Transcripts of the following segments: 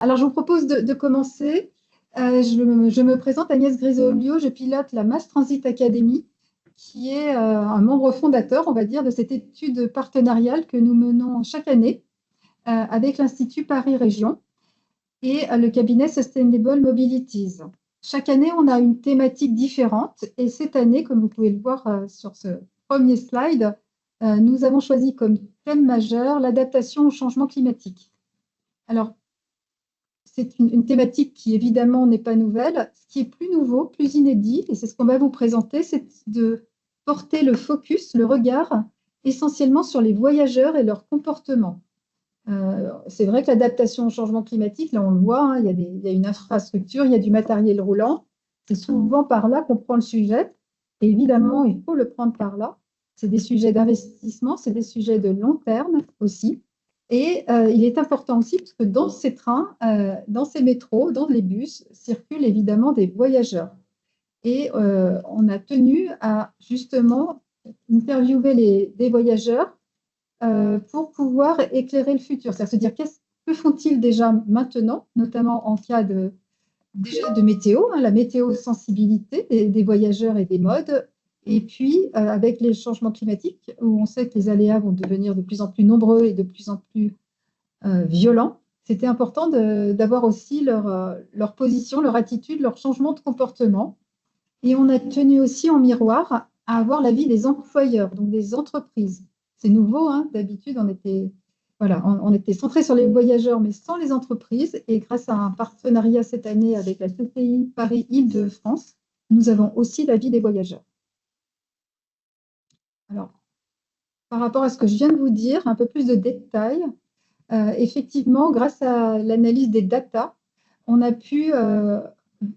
Alors, je vous propose de commencer. Je me présente Agnès Grisolio, je pilote la Mass Transit Academy, qui est un membre fondateur, on va dire, de cette étude partenariale que nous menons chaque année avec l'Institut Paris Région et le cabinet Sustainable Mobilities. Chaque année, on a une thématique différente et cette année, comme vous pouvez le voir sur ce premier slide, nous avons choisi comme thème majeur l'adaptation au changement climatique. Alors, c'est une thématique qui, évidemment, n'est pas nouvelle. Ce qui est plus nouveau, plus inédit, et c'est ce qu'on va vous présenter, c'est de porter le focus, le regard, essentiellement sur les voyageurs et leur comportement. C'est vrai que l'adaptation au changement climatique, là, on le voit, hein, il y a une infrastructure, il y a du matériel roulant. C'est souvent par là qu'on prend le sujet. Et évidemment, il faut le prendre par là. C'est des sujets d'investissement, c'est des sujets de long terme aussi. Et il est important aussi parce que dans ces trains, dans ces métros, dans les bus, circulent évidemment des voyageurs. Et on a tenu à justement interviewer des voyageurs pour pouvoir éclairer le futur. C'est-à-dire se dire que font-ils déjà maintenant, notamment en cas déjà de météo, hein, la météo sensibilité des voyageurs et des modes, et puis avec les changements climatiques, où on sait que les aléas vont devenir de plus en plus nombreux et de plus en plus violents, c'était important d'avoir aussi leur position, leur attitude, leur changement de comportement. Et on a tenu aussi en miroir à avoir l'avis des employeurs, donc des entreprises. C'est nouveau, hein, d'habitude, on était centré sur les voyageurs, mais sans les entreprises. Et grâce à un partenariat cette année avec la CCI Paris-Île-de-France, nous avons aussi l'avis des voyageurs. Alors, par rapport à ce que je viens de vous dire, un peu plus de détails. Effectivement, grâce à l'analyse des datas, on a pu,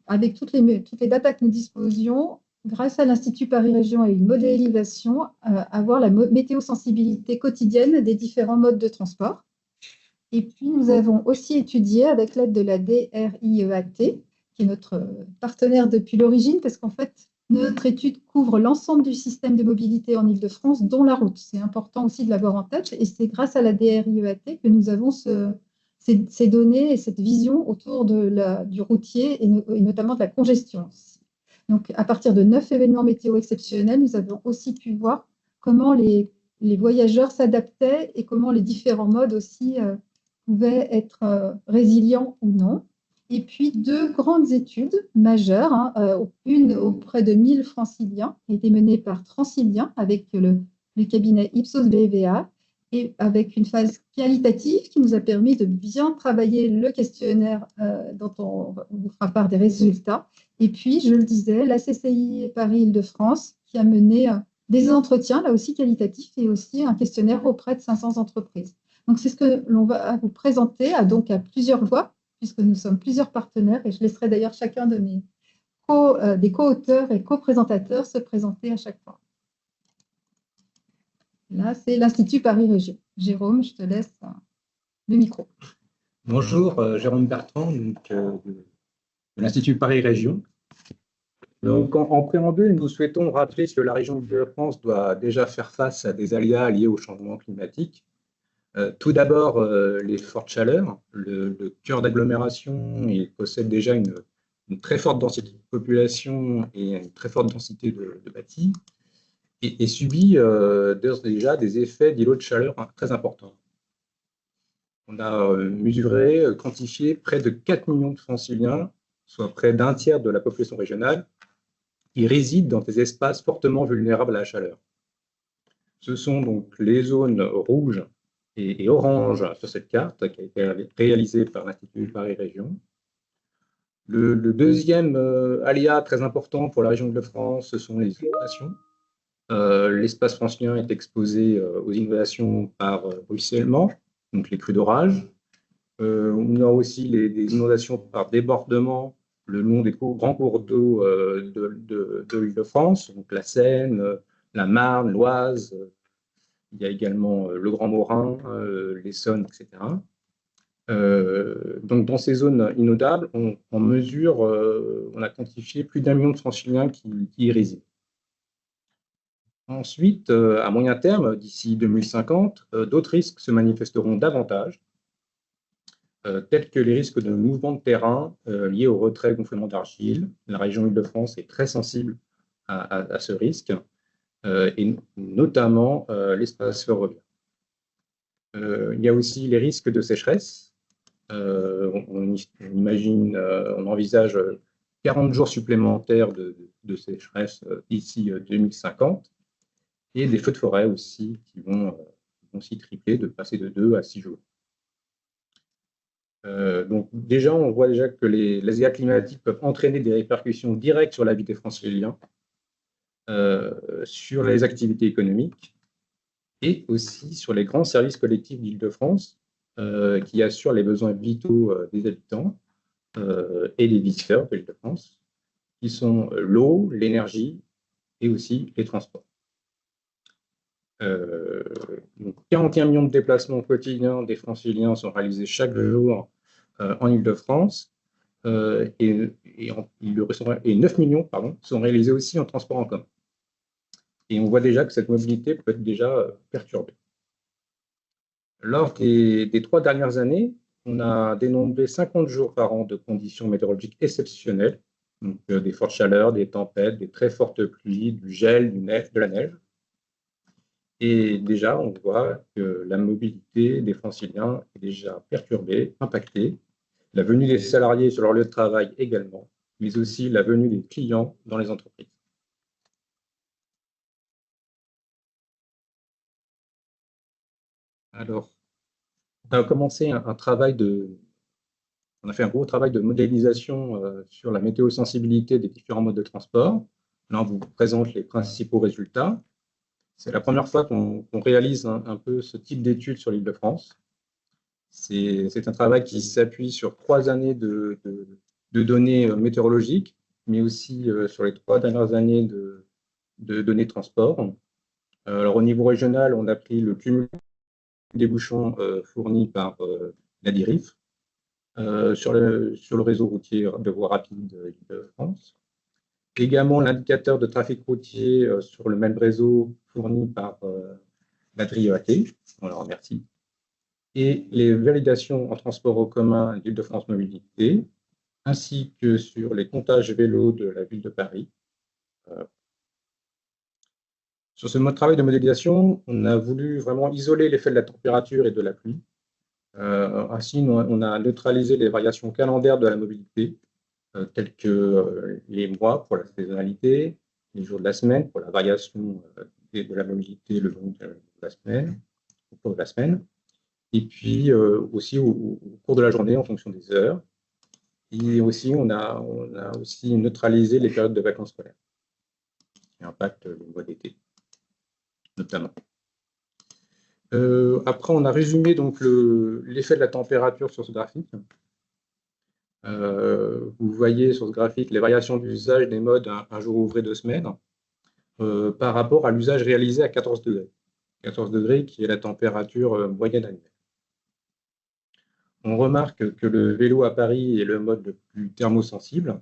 avec toutes les datas que nous disposions, grâce à l'Institut Paris Région et une modélisation, avoir la météo-sensibilité quotidienne des différents modes de transport. Et puis, nous avons aussi étudié, avec l'aide de la DRIEAT, qui est notre partenaire depuis l'origine, parce qu'en fait, notre étude couvre l'ensemble du système de mobilité en Île-de-France, dont la route. C'est important aussi de l'avoir en tête. Et c'est grâce à la DRIEAT que nous avons ces données et cette vision autour du routier et notamment de la congestion. Donc, à partir de 9 événements météo exceptionnels, nous avons aussi pu voir comment les voyageurs s'adaptaient et comment les différents modes aussi pouvaient être résilients ou non. Et puis, deux grandes études majeures, hein, une auprès de 1000 franciliens, qui a été menée par Transilien avec le cabinet Ipsos BVA, et avec une phase qualitative qui nous a permis de bien travailler le questionnaire dont on vous fera part des résultats. Et puis, je le disais, la CCI Paris-Île-de-France qui a mené des entretiens, là aussi qualitatifs, et aussi un questionnaire auprès de 500 entreprises. Donc, c'est ce que l'on va vous présenter donc à plusieurs voix, puisque nous sommes plusieurs partenaires, et je laisserai d'ailleurs chacun de des co-auteurs et co-présentateurs se présenter à chaque fois. Là, c'est l'Institut Paris Région. Jérôme, je te laisse le micro. Bonjour, Jérôme Bertrand, de l'Institut Paris Région. Donc, en préambule, nous souhaitons rappeler que la région Île-de-France doit déjà faire face à des aléas liés au changement climatique. Tout d'abord, les fortes chaleurs. Le cœur d'agglomération, il possède déjà une très forte densité de population et une très forte densité de bâtis, et subit déjà des effets d'îlots de chaleur très importants. On a mesuré, quantifié près de 4 millions de franciliens, soit près d'un tiers de la population régionale, qui résident dans des espaces fortement vulnérables à la chaleur. Ce sont donc les zones rouges et oranges sur cette carte qui a été réalisée par l'Institut Paris Région. Le deuxième aléa très important pour la région de France, ce sont les inondations. L'espace francilien est exposé aux inondations par ruissellement, donc les crues d'orage. On a aussi des inondations par débordement le long des grands cours d'eau de l'Île-de-France, donc la Seine, la Marne, l'Oise. Il y a également le Grand Morin, l'Essonne, etc. Donc, dans ces zones inondables, on mesure, on a quantifié plus d'1 million de franciliens qui y résident. Ensuite, à moyen terme, d'ici 2050, d'autres risques se manifesteront davantage. tels que les risques de mouvement de terrain liés au retrait-gonflement d'argile. La région Île-de-France est très sensible à ce risque, et notamment l'espace ferroviaire. Il y a aussi les risques de sécheresse. On imagine, on envisage 40 jours supplémentaires de sécheresse d'ici 2050, et des feux de forêt aussi qui vont s'y tripler, de passer de 2 à 6 jours. Donc déjà, on voit déjà que les aléas climatiques peuvent entraîner des répercussions directes sur la vie des Franciliens, sur les activités économiques et aussi sur les grands services collectifs d'Île-de-France qui assurent les besoins vitaux des habitants et des visiteurs de l'Île-de-France, qui sont l'eau, l'énergie et aussi les transports. Donc 41 millions de déplacements quotidiens des Franciliens sont réalisés chaque jour en Île-de-France, et 9 millions sont réalisés aussi en transport en commun. Et on voit déjà que cette mobilité peut être déjà perturbée. Lors des 3 dernières années, on a dénombré 50 jours par an de conditions météorologiques exceptionnelles, donc des fortes chaleurs, des tempêtes, des très fortes pluies, du gel, de la neige. Et déjà, on voit que la mobilité des Franciliens est déjà perturbée, impactée. La venue des salariés sur leur lieu de travail également, mais aussi la venue des clients dans les entreprises. Alors, on a commencé on a fait un gros travail de modélisation sur la météosensibilité des différents modes de transport. Là, on vous présente les principaux résultats. C'est la première fois qu'on réalise un peu ce type d'études sur l'Île-de-France. C'est un travail qui s'appuie sur 3 années de données météorologiques, mais aussi sur les 3 dernières années de données de transport. Alors, au niveau régional, on a pris le cumul des bouchons fournis par la DIRIF sur le réseau routier de voie rapide d'Île-de-France. Également, l'indicateur de trafic routier sur le même réseau fourni par la DRIEAT, on leur remercie. Et les validations en transport en commun d'Île-de-France Mobilité, ainsi que sur les comptages vélos de la ville de Paris. Sur ce mode de travail de modélisation, on a voulu vraiment isoler l'effet de la température et de la pluie. Ainsi, on a neutralisé les variations calendaires de la mobilité, telles que les mois pour la saisonnalité, les jours de la semaine pour la variation de la mobilité le long de la semaine, au cours de la semaine, et puis aussi au cours de la journée en fonction des heures. Et aussi, on a aussi neutralisé les périodes de vacances scolaires qui impactent le mois d'été, notamment. Après, on a résumé donc l'effet de la température sur ce graphique. Vous voyez sur ce graphique les variations d'usage des modes un jour ouvré 2 semaines par rapport à l'usage réalisé à 14 degrés. 14 degrés qui est la température moyenne annuelle. On remarque que le vélo à Paris est le mode le plus thermosensible.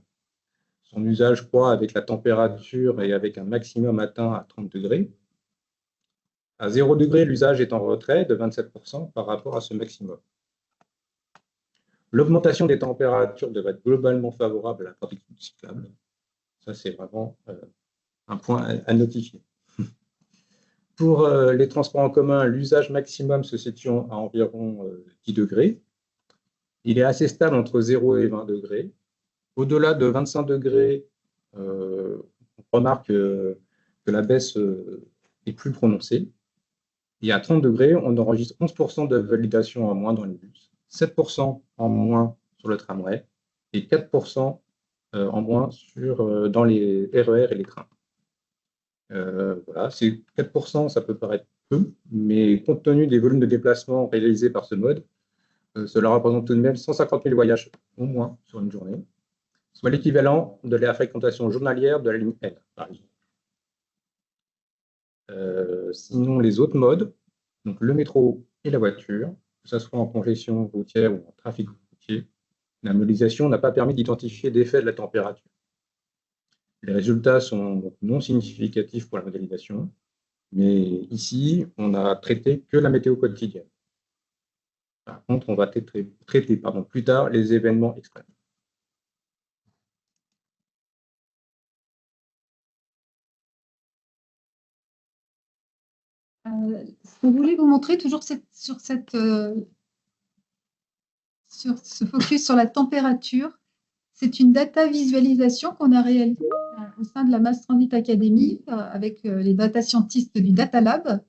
Son usage croît avec la température et avec un maximum atteint à 30 degrés. À 0 degré, l'usage est en retrait de 27% par rapport à ce maximum. L'augmentation des températures devrait être globalement favorable à la pratique cyclable. Ça, c'est vraiment un point à notifier. Pour les transports en commun, l'usage maximum se situe à environ 10 degrés. Il est assez stable entre 0 et 20 degrés. Au-delà de 25 degrés, on remarque que la baisse est plus prononcée. Et à 30 degrés, on enregistre 11% de validation en moins dans les bus, 7% en moins sur le tramway et 4% en moins dans les RER et les trains. Voilà, c'est 4%, ça peut paraître peu, mais compte tenu des volumes de déplacement réalisés par ce mode, cela représente tout de même 150 000 voyages au moins sur une journée, soit l'équivalent de la fréquentation journalière de la ligne L, par exemple. Sinon, les autres modes, donc le métro et la voiture, que ce soit en congestion routière ou en trafic routier, la modélisation n'a pas permis d'identifier d'effet de la température. Les résultats sont donc non significatifs pour la modélisation, mais ici, on n'a traité que la météo quotidienne. Par contre, on va traiter plus tard les événements extrêmes. On voulait vous montrer toujours sur ce focus sur la température. C'est une data visualisation qu'on a réalisée au sein de la Mass Transit Academy avec les data scientists du Data Lab,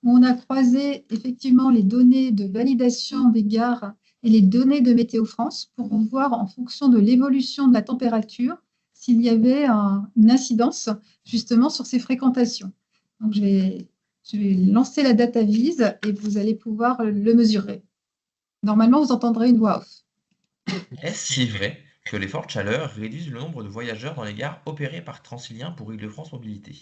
où on a croisé effectivement les données de validation des gares et les données de Météo France pour voir en fonction de l'évolution de la température s'il y avait une incidence justement sur ces fréquentations. Donc, je vais lancer la data vise et vous allez pouvoir le mesurer. Normalement, vous entendrez une voix off. Est-ce si vrai que les fortes chaleurs réduisent le nombre de voyageurs dans les gares opérées par Transilien pour Île-de-France Mobilité?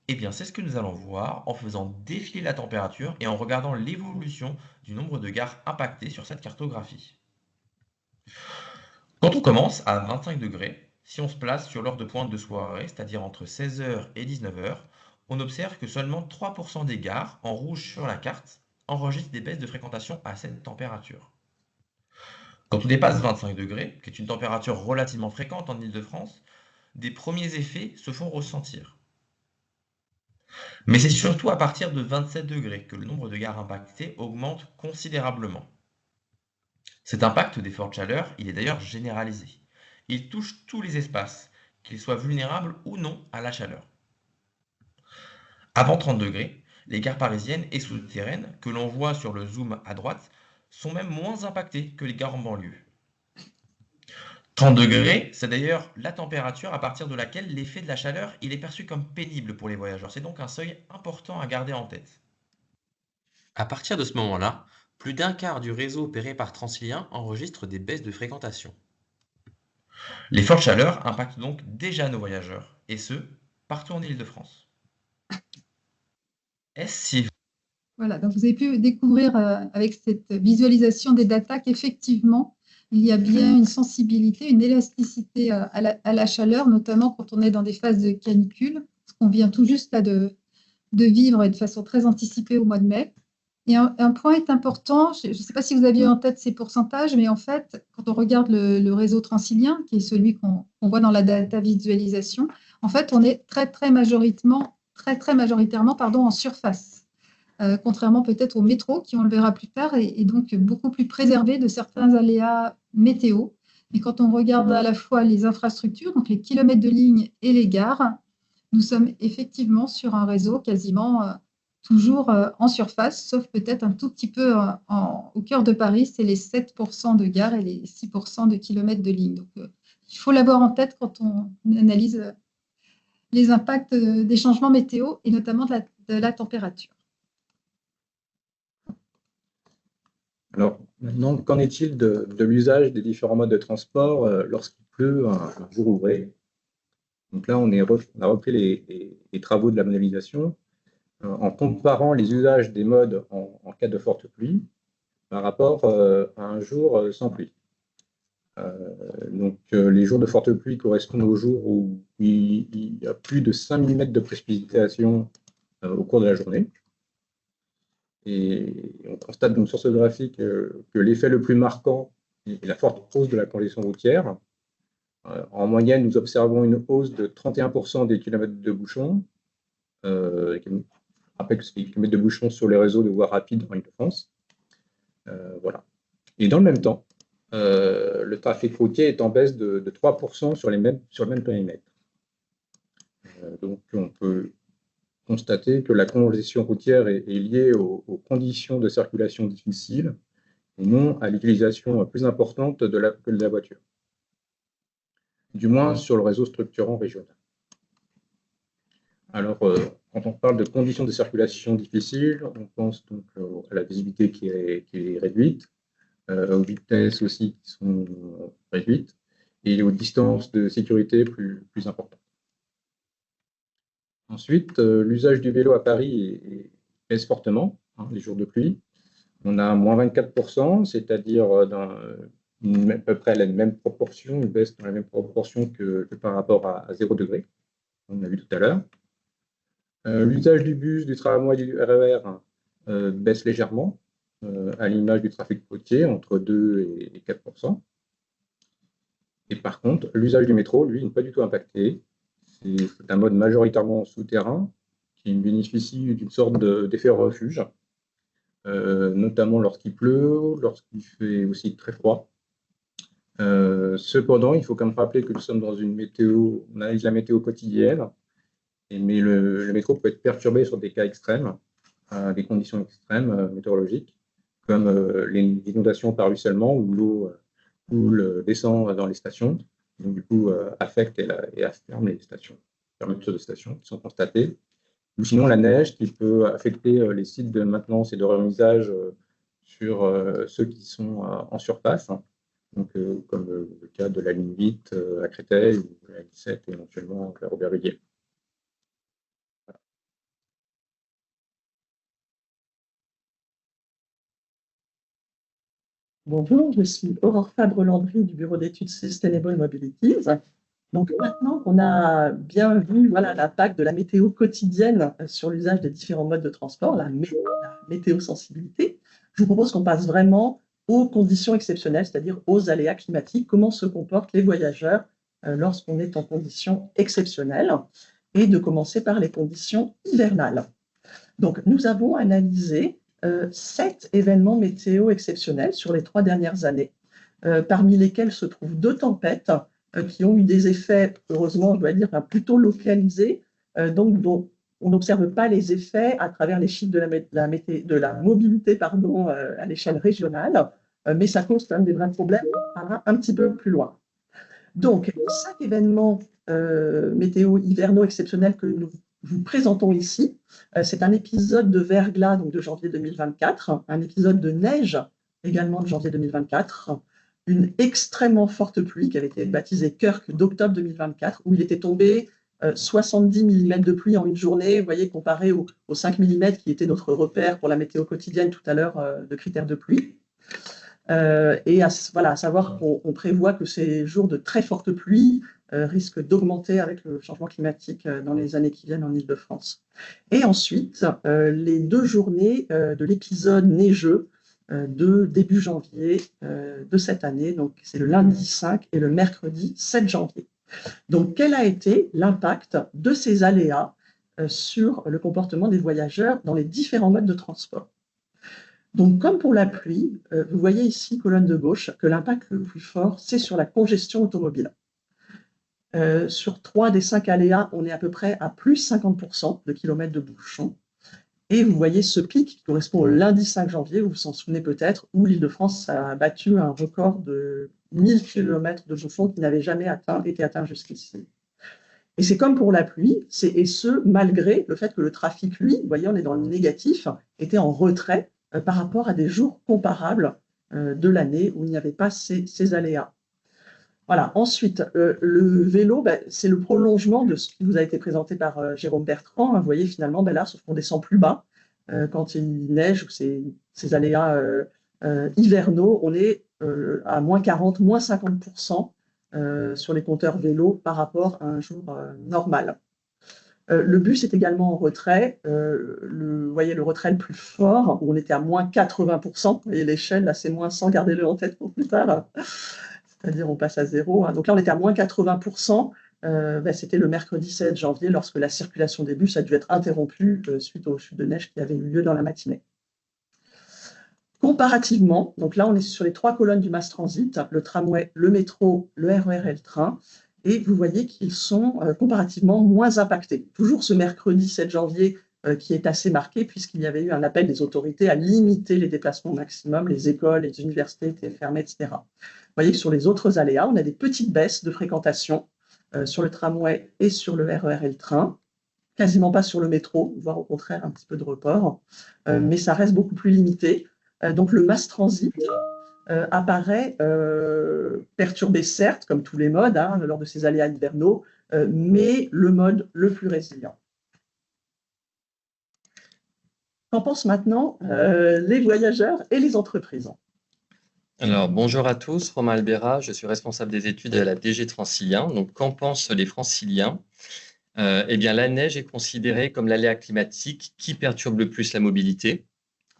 Eh bien, c'est ce que nous allons voir en faisant défiler la température et en regardant l'évolution du nombre de gares impactées sur cette cartographie. Quand on commence à 25 degrés, si on se place sur l'heure de pointe de soirée, c'est-à-dire entre 16h et 19h, on observe que seulement 3% des gares en rouge sur la carte enregistrent des baisses de fréquentation à cette température. Quand on dépasse 25 degrés, qui est une température relativement fréquente en Île-de-France, des premiers effets se font ressentir. Mais c'est surtout à partir de 27 degrés que le nombre de gares impactées augmente considérablement. Cet impact des fortes chaleurs, il est d'ailleurs généralisé. Il touche tous les espaces, qu'ils soient vulnérables ou non à la chaleur. Avant 30 degrés, les gares parisiennes et souterraines, que l'on voit sur le zoom à droite, sont même moins impactées que les gares en banlieue. 30 degrés, c'est d'ailleurs la température à partir de laquelle l'effet de la chaleur il est perçu comme pénible pour les voyageurs. C'est donc un seuil important à garder en tête. À partir de ce moment-là, plus d'un quart du réseau opéré par Transilien enregistre des baisses de fréquentation. Les fortes chaleurs impactent donc déjà nos voyageurs, et ce, partout en Île-de-France. Est-ce si Voilà, donc vous avez pu découvrir avec cette visualisation des data qu'effectivement, il y a bien une sensibilité, une élasticité à la chaleur, notamment quand on est dans des phases de canicule, ce qu'on vient tout juste là, de vivre et de façon très anticipée au mois de mai. Et un point est important, je ne sais pas si vous aviez en tête ces pourcentages, mais en fait, quand on regarde le réseau transilien, qui est celui qu'on voit dans la data visualisation, en fait, on est très majoritairement en surface. Contrairement peut-être au métro, qui on le verra plus tard, est donc beaucoup plus préservé de certains aléas météo. Mais quand on regarde à la fois les infrastructures, donc les kilomètres de ligne et les gares, nous sommes effectivement sur un réseau quasiment toujours en surface, sauf peut-être un tout petit peu au cœur de Paris, c'est les 7% de gares et les 6% de kilomètres de ligne. Donc, il faut l'avoir en tête quand on analyse les impacts des changements météo et notamment de la température. Alors, maintenant, qu'en est-il de l'usage des différents modes de transport lorsqu'il pleut un jour ouvré? Donc là, on a repris les travaux de la modélisation en comparant les usages des modes en cas de forte pluie par rapport à un jour sans pluie. Donc, les jours de forte pluie correspondent aux jours où il y a plus de 5 mm de précipitation au cours de la journée. Et on constate donc sur ce graphique que l'effet le plus marquant est la forte hausse de la congestion routière. En moyenne, nous observons une hausse de 31% des kilomètres de bouchons. Je rappelle que c'est des kilomètres de bouchons sur les réseaux de voies rapides en Île-de-France. Voilà. Et dans le même temps, le trafic routier est en baisse de 3% sur le même périmètre. Donc, on peut constater que la congestion routière est liée aux conditions de circulation difficiles et non à l'utilisation plus importante que de la voiture, du moins sur le réseau structurant régional. Alors, quand on parle de conditions de circulation difficiles, on pense donc à la visibilité qui est réduite, aux vitesses aussi qui sont réduites et aux distances de sécurité plus importantes. Ensuite, l'usage du vélo à Paris baisse fortement les jours de pluie. On a moins 24%, c'est-à-dire à peu près la même proportion, une baisse dans la même proportion que par rapport à 0 degré, on a vu tout à l'heure. L'usage du bus, du tramway et du RER baisse légèrement, à l'image du trafic routier, entre 2 et 4%. Et par contre, l'usage du métro, lui, n'est pas du tout impacté. C'est un mode majoritairement souterrain qui bénéficie d'une sorte d'effet refuge, notamment lorsqu'il pleut, lorsqu'il fait aussi très froid. Cependant, il faut quand même rappeler que nous sommes dans une météo, on analyse la météo quotidienne, mais le métro peut être perturbé sur des cas extrêmes, des conditions extrêmes météorologiques, comme les inondations par ruissellement où l'eau coule, descend dans les stations, donc du coup affecte et ferme les stations, fermeture de stations qui sont constatées. Ou sinon la neige qui peut affecter les sites de maintenance et de remisage sur ceux qui sont en surface, hein. Donc, comme le cas de la ligne 8 à Créteil ou la ligne 7 éventuellement à Aubervilliers. Bonjour, je suis Aurore Fabre-Landry du bureau d'études Sustainable Mobilities. Donc maintenant qu'on a bien vu l'impact de la météo quotidienne sur l'usage des différents modes de transport, la météo-sensibilité, je vous propose qu'on passe vraiment aux conditions exceptionnelles, c'est-à-dire aux aléas climatiques, comment se comportent les voyageurs lorsqu'on est en conditions exceptionnelles, et de commencer par les conditions hivernales. Donc nous avons analysé 7 événements météo exceptionnels sur les 3 dernières années, parmi lesquels se trouvent 2 tempêtes qui ont eu des effets, heureusement, je dois dire, plutôt localisés, donc dont on n'observe pas les effets à travers les chiffres de la mobilité à l'échelle régionale, mais ça cause quand même des vrais problèmes, on parlera un petit peu plus loin. Donc, 5 événements météo hivernaux exceptionnels que nous vous présentons ici. C'est un épisode de verglas donc de janvier 2024, un épisode de neige également de janvier 2024, une extrêmement forte pluie qui avait été baptisée Kirk d'octobre 2024, où il était tombé 70 mm de pluie en une journée, vous voyez, comparé aux 5 mm qui était notre repère pour la météo quotidienne tout à l'heure de critères de pluie. Et à savoir qu'on prévoit que ces jours de très forte pluie risquent d'augmenter avec le changement climatique dans les années qui viennent en Île-de-France. Et ensuite, les 2 journées de l'épisode neigeux de début janvier de cette année, donc c'est le lundi 5 et le mercredi 7 janvier. Donc, quel a été l'impact de ces aléas sur le comportement des voyageurs dans les différents modes de transport? Donc, comme pour la pluie, vous voyez ici, colonne de gauche, que l'impact le plus fort, c'est sur la congestion automobile. Sur 3 des 5 aléas, on est à peu près à plus 50% de kilomètres de bouchons. Et vous voyez ce pic qui correspond au lundi 5 janvier, vous vous en souvenez peut-être, où l'Île-de-France a battu un record de 1000 km de bouchons qui n'avait jamais été atteint jusqu'ici. Et c'est comme pour la pluie, et ce, malgré le fait que le trafic, lui, vous voyez, on est dans le négatif, était en retrait par rapport à des jours comparables de l'année où il n'y avait pas ces aléas. Voilà. Ensuite, le vélo, c'est le prolongement de ce qui vous a été présenté par Jérôme Bertrand. Vous voyez, finalement, là, sauf qu'on descend plus bas quand il neige ou ces aléas hivernaux, on est à moins 40, moins 50% sur les compteurs vélo par rapport à un jour normal. Le bus est également en retrait. Vous voyez le retrait le plus fort, où on était à moins 80%. Vous voyez l'échelle, là, c'est moins 100, gardez-le en tête pour plus tard. C'est-à-dire on passe à 0. Donc là, on était à moins 80%. C'était le mercredi 7 janvier, lorsque la circulation des bus a dû être interrompue suite aux chutes de neige qui avaient eu lieu dans la matinée. Comparativement, donc là, on est sur les 3 colonnes du mass transit, le tramway, le métro, le RER et le train. Et vous voyez qu'ils sont comparativement moins impactés. Toujours ce mercredi 7 janvier qui est assez marqué, puisqu'il y avait eu un appel des autorités à limiter les déplacements au maximum, les écoles, les universités étaient fermées, etc. Vous voyez que sur les autres aléas, on a des petites baisses de fréquentation sur le tramway et sur le RER et le train, quasiment pas sur le métro, voire au contraire un petit peu de report, mais ça reste beaucoup plus limité. Donc le mass transit apparaît perturbé, certes, comme tous les modes, lors de ces aléas hivernaux, mais le mode le plus résilient. Qu'en pensent maintenant les voyageurs et les entreprises? Alors, bonjour à tous, Romain Albera, je suis responsable des études à la DG Transilien. Donc, qu'en pensent les franciliens? Eh bien, la neige est considérée comme l'aléa climatique qui perturbe le plus la mobilité.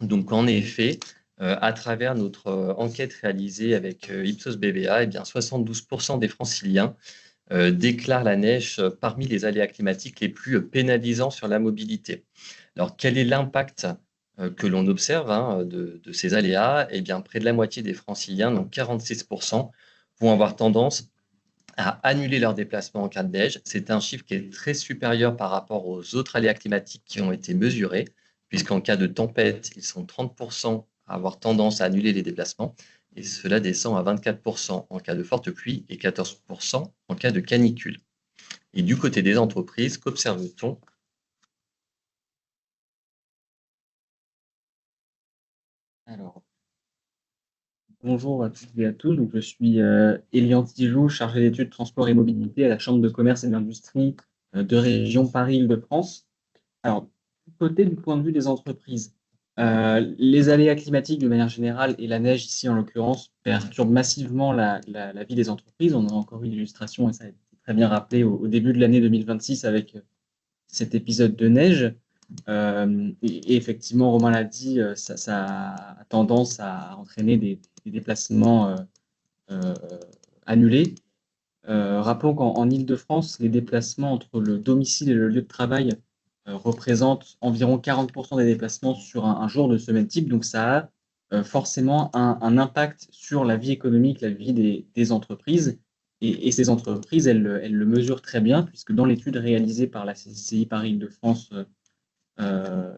Donc, en effet, À travers notre enquête réalisée avec Ipsos BVA, eh bien 72% des Franciliens déclarent la neige parmi les aléas climatiques les plus pénalisants sur la mobilité. Alors, quel est l'impact que l'on observe de ces aléas? Eh bien, près de la moitié des Franciliens, donc 46%, vont avoir tendance à annuler leurs déplacements en cas de neige. C'est un chiffre qui est très supérieur par rapport aux autres aléas climatiques qui ont été mesurés, puisqu'en cas de tempête, ils sont 30% à avoir tendance à annuler les déplacements, et cela descend à 24% en cas de forte pluie et 14% en cas de canicule. Et du côté des entreprises, qu'observe-t-on? Alors, bonjour à toutes et à tous. Donc, je suis Elian Tijoux, chargé d'études transport et mobilité à la Chambre de commerce et d'industrie de région Paris-Île-de-France. Alors, du point de vue des entreprises, les aléas climatiques de manière générale et la neige ici en l'occurrence perturbent massivement la vie des entreprises. On a encore eu l'illustration et ça a été très bien rappelé au début de l'année 2026 avec cet épisode de neige. Et effectivement, Romain l'a dit, ça a tendance à entraîner des déplacements annulés. Rappelons qu'en Île-de-France, les déplacements entre le domicile et le lieu de travail représentent environ 40% des déplacements sur un jour de semaine type. Donc, ça a forcément un impact sur la vie économique, la vie des entreprises. Et ces entreprises, elles le mesurent très bien, puisque dans l'étude réalisée par la CCI Paris-Île-de-France,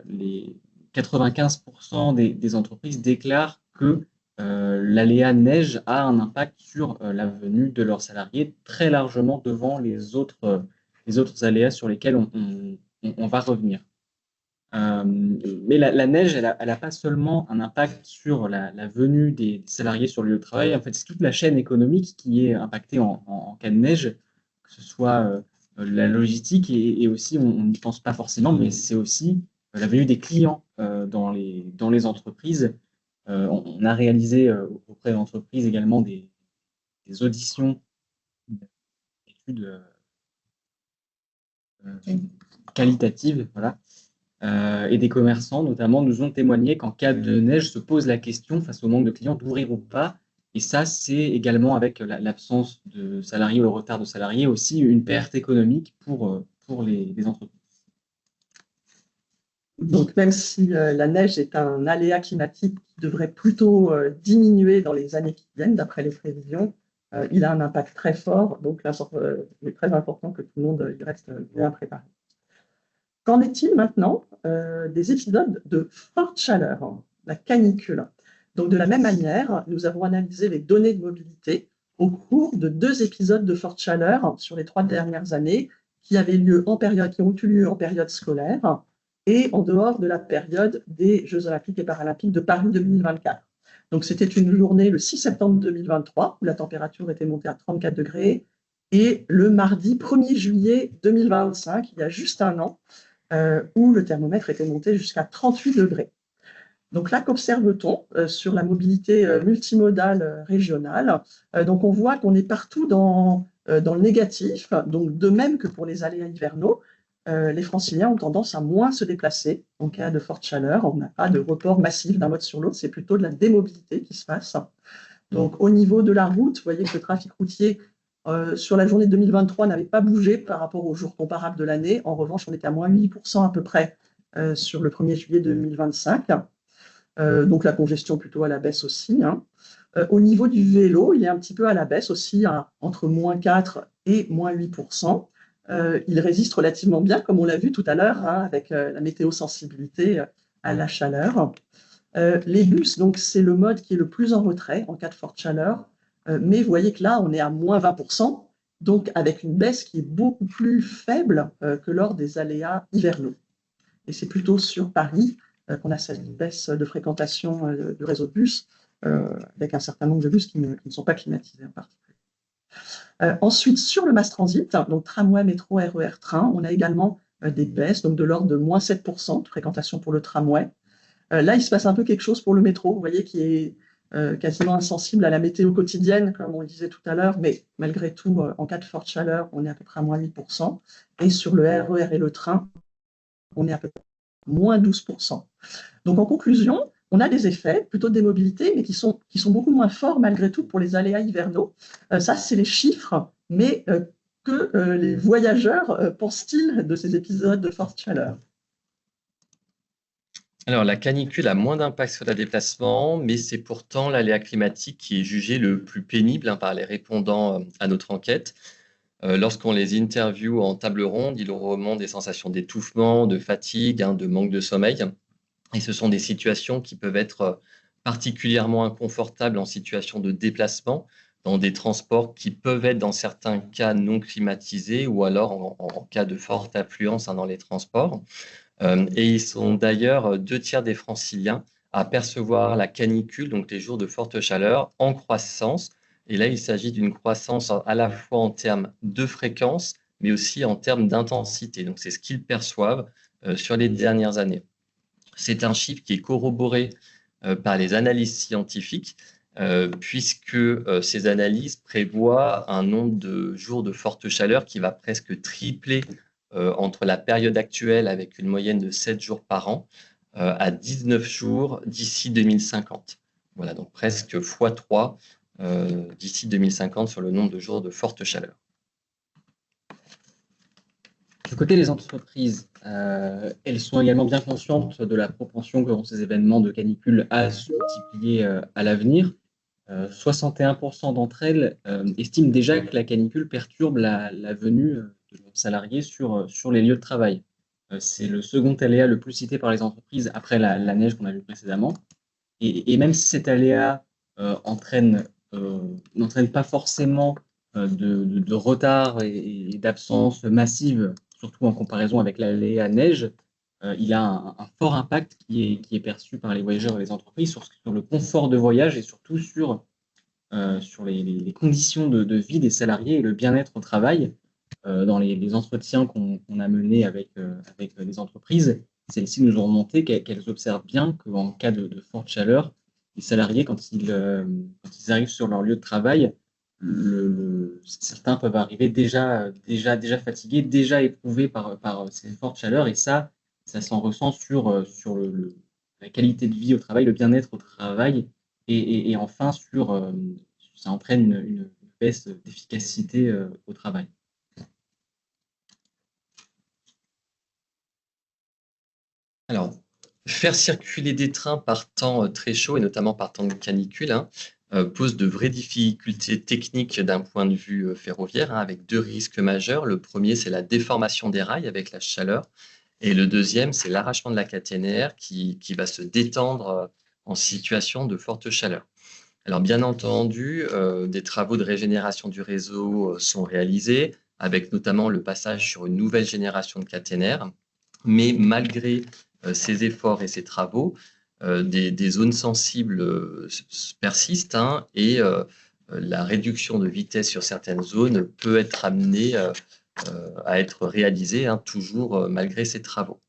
les 95% des entreprises déclarent que l'aléa neige a un impact sur la venue de leurs salariés très largement devant les autres aléas sur lesquels on va revenir. Mais la neige, elle n'a pas seulement un impact sur la venue des salariés sur le lieu de travail. En fait, c'est toute la chaîne économique qui est impactée en cas de neige, que ce soit la logistique et aussi, on n'y pense pas forcément, mais c'est aussi la venue des clients dans les entreprises. On a réalisé auprès d'entreprises également des auditions, d'études qualitatives, voilà. Et des commerçants, notamment, nous ont témoigné qu'en cas de neige, se pose la question, face au manque de clients, d'ouvrir ou pas. Et ça, c'est également avec l'absence de salariés ou le retard de salariés, aussi une perte économique pour les entreprises. Donc, même si la neige est un aléa climatique qui devrait plutôt diminuer dans les années qui viennent, d'après les prévisions, il a un impact très fort. Donc, il est très important que tout le monde y reste bien préparé. Qu'en est-il maintenant des épisodes de forte chaleur, la canicule? Donc, de la même manière, nous avons analysé les données de mobilité au cours de 2 épisodes de forte chaleur sur les 3 dernières années qui ont eu lieu en période scolaire et en dehors de la période des Jeux olympiques et paralympiques de Paris 2024. Donc, c'était une journée le 6 septembre 2023 où la température était montée à 34 degrés et le mardi 1er juillet 2025, il y a juste un an, où le thermomètre était monté jusqu'à 38 degrés. Donc là, qu'observe-t-on sur la mobilité multimodale régionale? Donc on voit qu'on est partout dans le négatif, donc de même que pour les aléas hivernaux, les Franciliens ont tendance à moins se déplacer en cas de forte chaleur. On n'a pas de report massif d'un mode sur l'autre, c'est plutôt de la démobilité qui se passe. Donc au niveau de la route, vous voyez que le trafic routier sur la journée 2023 n'avait pas bougé par rapport aux jours comparables de l'année. En revanche, on était à moins 8% à peu près sur le 1er juillet 2025. Donc la congestion plutôt à la baisse aussi. Au niveau du vélo, il est un petit peu à la baisse aussi, entre moins 4 et moins 8%. Il résiste relativement bien, comme on l'a vu tout à l'heure, avec la météo-sensibilité à la chaleur. Les bus, donc c'est le mode qui est le plus en retrait en cas de forte chaleur. Mais vous voyez que là, on est à moins 20%, donc avec une baisse qui est beaucoup plus faible que lors des aléas hivernaux. Et c'est plutôt sur Paris qu'on a cette baisse de fréquentation du réseau de bus, avec un certain nombre de bus qui ne sont pas climatisés en particulier. Ensuite, sur le mass transit, donc tramway, métro, RER, train, on a également des baisses, donc de l'ordre de moins 7% de fréquentation pour le tramway. Là, il se passe un peu quelque chose pour le métro, vous voyez, qui est quasiment insensible à la météo quotidienne, comme on le disait tout à l'heure, mais malgré tout, en cas de forte chaleur, on est à peu près à moins 8%. Et sur le RER et le train, on est à peu près à moins 12%. Donc en conclusion, on a des effets plutôt des mobilités, mais qui sont beaucoup moins forts malgré tout pour les aléas hivernaux. Ça, c'est les chiffres, mais que les voyageurs pensent-ils de ces épisodes de forte chaleur? Alors, la canicule a moins d'impact sur le déplacement, mais c'est pourtant l'aléa climatique qui est jugé le plus pénible par les répondants à notre enquête. Lorsqu'on les interviewe en table ronde, ils remontent des sensations d'étouffement, de fatigue, de manque de sommeil. Et ce sont des situations qui peuvent être particulièrement inconfortables en situation de déplacement, dans des transports qui peuvent être dans certains cas non climatisés ou alors en cas de forte affluence dans les transports. Et ils sont d'ailleurs 2 tiers des Franciliens à percevoir la canicule, donc les jours de forte chaleur, en croissance. Et là, il s'agit d'une croissance à la fois en termes de fréquence, mais aussi en termes d'intensité. Donc, c'est ce qu'ils perçoivent sur les dernières années. C'est un chiffre qui est corroboré par les analyses scientifiques, puisque ces analyses prévoient un nombre de jours de forte chaleur qui va presque tripler entre la période actuelle, avec une moyenne de 7 jours par an, à 19 jours d'ici 2050. Voilà, donc presque x3 d'ici 2050 sur le nombre de jours de forte chaleur. Du côté des entreprises, elles sont également bien conscientes de la propension qu'auront ces événements de canicule à se multiplier à l'avenir. 61% d'entre elles estiment déjà que la canicule perturbe la venue de leurs salariés sur les lieux de travail. C'est le second aléa le plus cité par les entreprises après la neige qu'on a vu précédemment. Et même si cet aléa n'entraîne pas forcément de retard et d'absence massive, surtout en comparaison avec l'aléa neige, il a un fort impact qui est perçu par les voyageurs et les entreprises sur le confort de voyage et surtout sur les conditions de vie des salariés et le bien-être au travail. Dans les entretiens qu'on a menés avec les entreprises, celles-ci nous ont remonté qu'elles observent bien qu'en cas de forte chaleur, les salariés, quand ils arrivent sur leur lieu de travail, certains peuvent arriver déjà fatigués, déjà éprouvés par ces fortes chaleurs, et ça s'en ressent sur la qualité de vie au travail, le bien-être au travail, et enfin ça entraîne une baisse d'efficacité au travail. Alors, faire circuler des trains par temps très chaud, et notamment par temps de canicule, pose de vraies difficultés techniques d'un point de vue ferroviaire, avec 2 risques majeurs. Le premier, c'est la déformation des rails avec la chaleur. Et le deuxième, c'est l'arrachement de la caténaire qui va se détendre en situation de forte chaleur. Alors, bien entendu, des travaux de régénération du réseau sont réalisés, avec notamment le passage sur une nouvelle génération de caténaires. Mais malgré ces efforts et ces travaux, des zones sensibles persistent, et la réduction de vitesse sur certaines zones peut être amenée à être réalisée, toujours malgré ces travaux.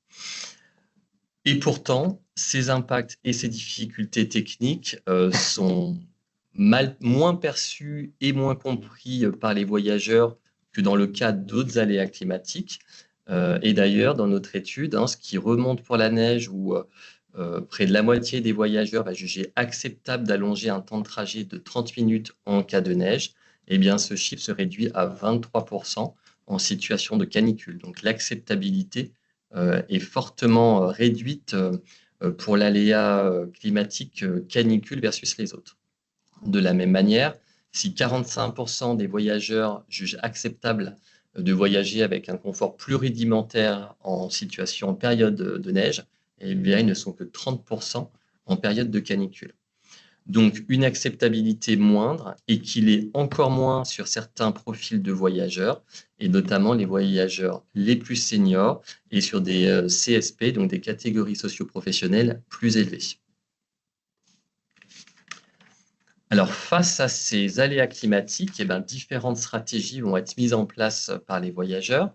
Et pourtant, ces impacts et ces difficultés techniques sont moins perçus et moins compris par les voyageurs que dans le cas d'autres aléas climatiques. Et d'ailleurs, dans notre étude, ce qui remonte pour la neige, où près de la moitié des voyageurs va juger acceptable d'allonger un temps de trajet de 30 minutes en cas de neige, eh bien, ce chiffre se réduit à 23% en situation de canicule. Donc, l'acceptabilité est fortement réduite pour l'aléa climatique canicule versus les autres. De la même manière, si 45% des voyageurs jugent acceptable de voyager avec un confort plus rudimentaire en période de neige, eh bien, ils ne sont que 30% en période de canicule. Donc, une acceptabilité moindre, et qu'il est encore moins sur certains profils de voyageurs, et notamment les voyageurs les plus seniors et sur des CSP, donc des catégories socio-professionnelles plus élevées. Alors, face à ces aléas climatiques, différentes stratégies vont être mises en place par les voyageurs.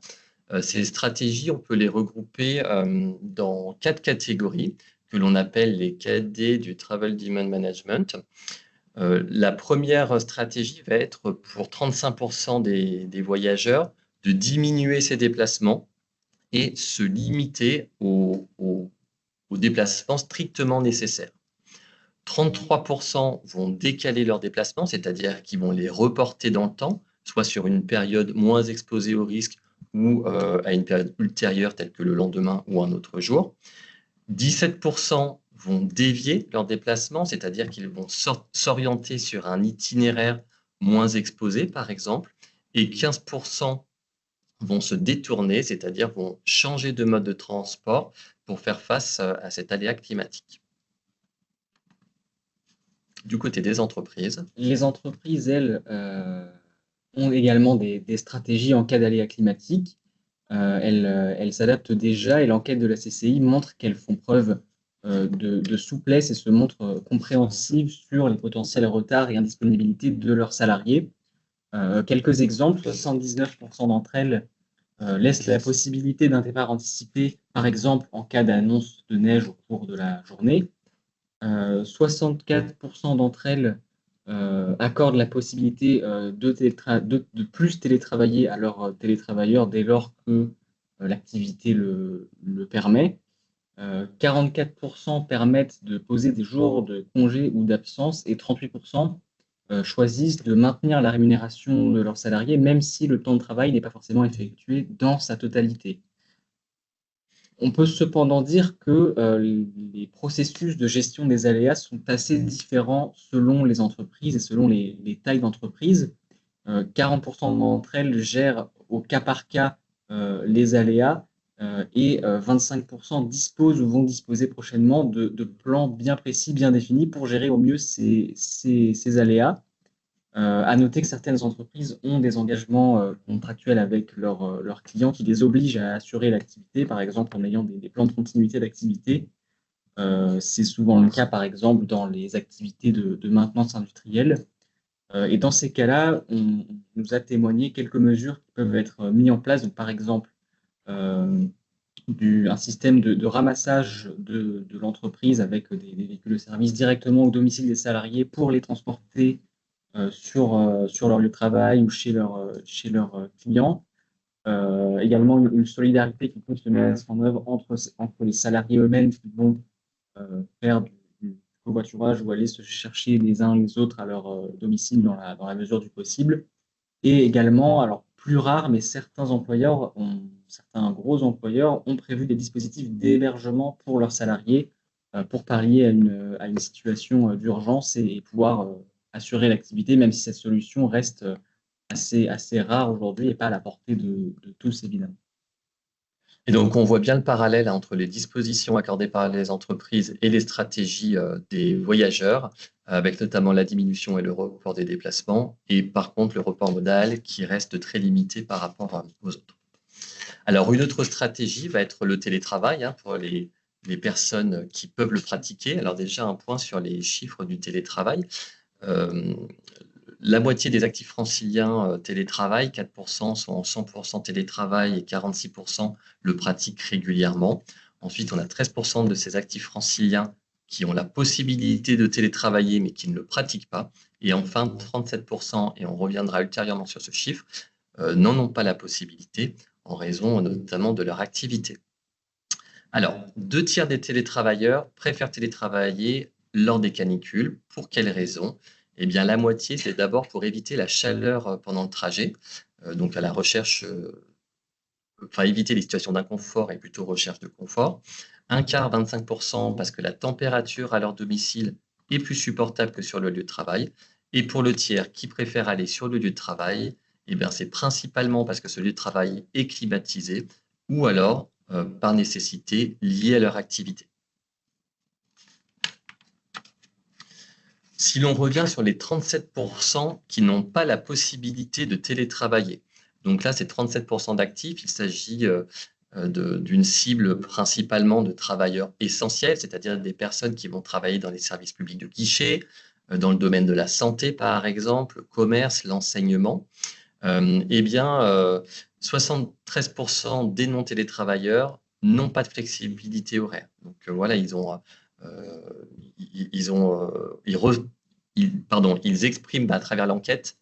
Ces stratégies, on peut les regrouper dans 4 catégories que l'on appelle les KD du Travel Demand Management. La première stratégie va être pour 35% des voyageurs de diminuer ses déplacements et se limiter aux déplacements strictement nécessaires. 33% vont décaler leurs déplacements, c'est-à-dire qu'ils vont les reporter dans le temps, soit sur une période moins exposée au risque ou à une période ultérieure telle que le lendemain ou un autre jour. 17% vont dévier leurs déplacements, c'est-à-dire qu'ils vont s'orienter sur un itinéraire moins exposé, par exemple, et 15% vont se détourner, c'est-à-dire vont changer de mode de transport pour faire face à cet aléa climatique. Du côté des entreprises, Les entreprises, elles, ont également des stratégies en cas d'aléa climatique. Elles s'adaptent déjà et l'enquête de la CCI montre qu'elles font preuve de souplesse et se montrent compréhensives sur les potentiels retards et indisponibilités de leurs salariés. Quelques exemples, 79% d'entre elles laissent la possibilité d'un départ anticipé, par exemple en cas d'annonce de neige au cours de la journée. 64% d'entre elles accordent la possibilité de plus télétravailler à leurs télétravailleurs dès lors que l'activité le permet. 44% permettent de poser des jours de congé ou d'absence et 38% choisissent de maintenir la rémunération de leurs salariés, même si le temps de travail n'est pas forcément effectué dans sa totalité. On peut cependant dire que les processus de gestion des aléas sont assez différents selon les entreprises et selon les tailles d'entreprise. 40% d'entre elles gèrent au cas par cas les aléas et 25% disposent ou vont disposer prochainement de plans bien précis, bien définis pour gérer au mieux ces aléas. À noter que certaines entreprises ont des engagements contractuels avec leurs clients qui les obligent à assurer l'activité, par exemple en ayant des plans de continuité d'activité. C'est souvent le cas, par exemple, dans les activités de maintenance industrielle. Et dans ces cas-là, on nous a témoigné quelques mesures qui peuvent être mises en place. Donc, par exemple, un système de ramassage de l'entreprise avec des véhicules de service directement au domicile des salariés pour les transporter sur leur lieu de travail ou chez leurs clients. Également, une solidarité qui peut se mettre en œuvre entre les salariés eux-mêmes qui vont faire du covoiturage ou aller se chercher les uns les autres à leur domicile dans la mesure du possible. Et également, alors plus rare, mais certains gros employeurs ont prévu des dispositifs d'hébergement pour leurs salariés pour pallier à une situation d'urgence et pouvoir assurer l'activité, même si cette solution reste assez rare aujourd'hui et pas à la portée de tous, évidemment. Et donc, on voit bien le parallèle entre les dispositions accordées par les entreprises et les stratégies des voyageurs, avec notamment la diminution et le report des déplacements, et par contre le report modal qui reste très limité par rapport aux autres. Alors, une autre stratégie va être le télétravail pour les personnes qui peuvent le pratiquer. Alors déjà, un point sur les chiffres du télétravail. La moitié des actifs franciliens télétravaillent, 4% sont en 100% télétravail et 46% le pratiquent régulièrement. Ensuite, on a 13% de ces actifs franciliens qui ont la possibilité de télétravailler mais qui ne le pratiquent pas. Et enfin, 37%, et on reviendra ultérieurement sur ce chiffre, n'en ont pas la possibilité en raison notamment de leur activité. Alors, 2/3 des télétravailleurs préfèrent télétravailler lors des canicules. Pour quelles raisons ? Eh bien, la moitié, c'est d'abord pour éviter la chaleur pendant le trajet, donc à la recherche, éviter les situations d'inconfort et plutôt recherche de confort. Un quart, 25%, parce que la température à leur domicile est plus supportable que sur le lieu de travail. Et pour le tiers qui préfère aller sur le lieu de travail, eh bien, c'est principalement parce que ce lieu de travail est climatisé ou alors par nécessité liée à leur activité. Si l'on revient sur les 37% qui n'ont pas la possibilité de télétravailler, donc là, c'est 37% d'actifs, il s'agit d'une cible principalement de travailleurs essentiels, c'est-à-dire des personnes qui vont travailler dans les services publics de guichet, dans le domaine de la santé, par exemple, le commerce, l'enseignement. 73% des non-télétravailleurs n'ont pas de flexibilité horaire. Donc voilà, ils expriment à travers l'enquête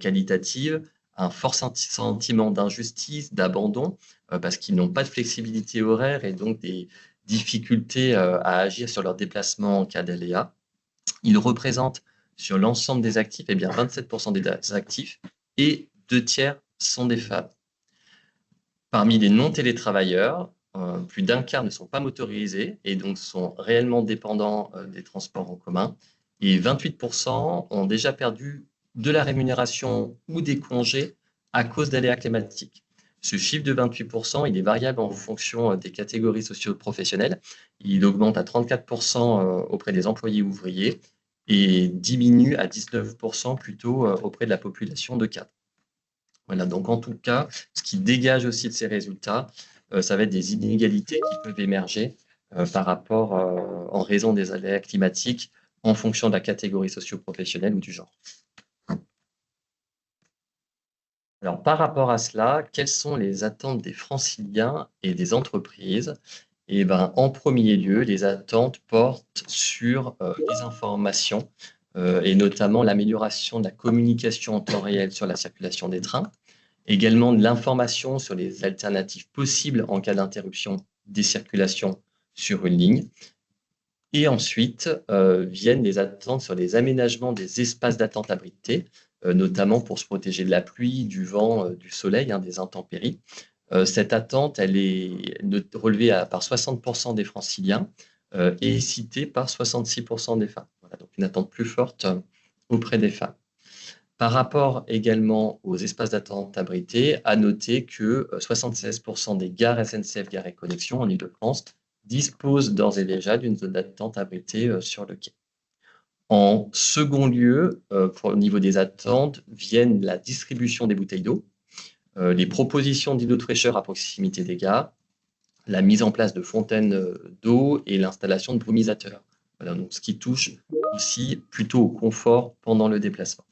qualitative un fort sentiment d'injustice, d'abandon, parce qu'ils n'ont pas de flexibilité horaire et donc des difficultés à agir sur leurs déplacements en cas d'aléa. Il représente sur l'ensemble des actifs 27% des actifs et 2 tiers sont des femmes. Parmi les non-télétravailleurs, plus d'un quart ne sont pas motorisés et donc sont réellement dépendants des transports en commun. Et 28% ont déjà perdu de la rémunération ou des congés à cause d'aléas climatiques. Ce chiffre de 28%, il est variable en fonction des catégories socio-professionnelles. Il augmente à 34% auprès des employés ouvriers et diminue à 19% plutôt auprès de la population de cadres. Voilà, donc en tout cas, ce qui dégage aussi de ces résultats, ça va être des inégalités qui peuvent émerger par rapport, en raison des aléas climatiques, en fonction de la catégorie socio-professionnelle ou du genre. Alors, par rapport à cela, quelles sont les attentes des franciliens et des entreprises? Eh ben, en premier lieu, les attentes portent sur les informations et notamment l'amélioration de la communication en temps réel sur la circulation des trains, également de l'information sur les alternatives possibles en cas d'interruption des circulations sur une ligne. Et ensuite viennent les attentes sur les aménagements des espaces d'attente abrités, notamment pour se protéger de la pluie, du vent, du soleil, des intempéries. Cette attente, elle est relevée par 60% des franciliens et citée par 66% des femmes. Voilà, donc une attente plus forte auprès des femmes. Par rapport également aux espaces d'attente abrités, à noter que 76% des gares SNCF Gare et Connexions en Île-de-France disposent d'ores et déjà d'une zone d'attente abritée sur le quai. En second lieu, au niveau des attentes, viennent la distribution des bouteilles d'eau, les propositions d'îlots de fraîcheur à proximité des gares, la mise en place de fontaines d'eau et l'installation de brumisateurs. Voilà, donc ce qui touche aussi plutôt au confort pendant le déplacement.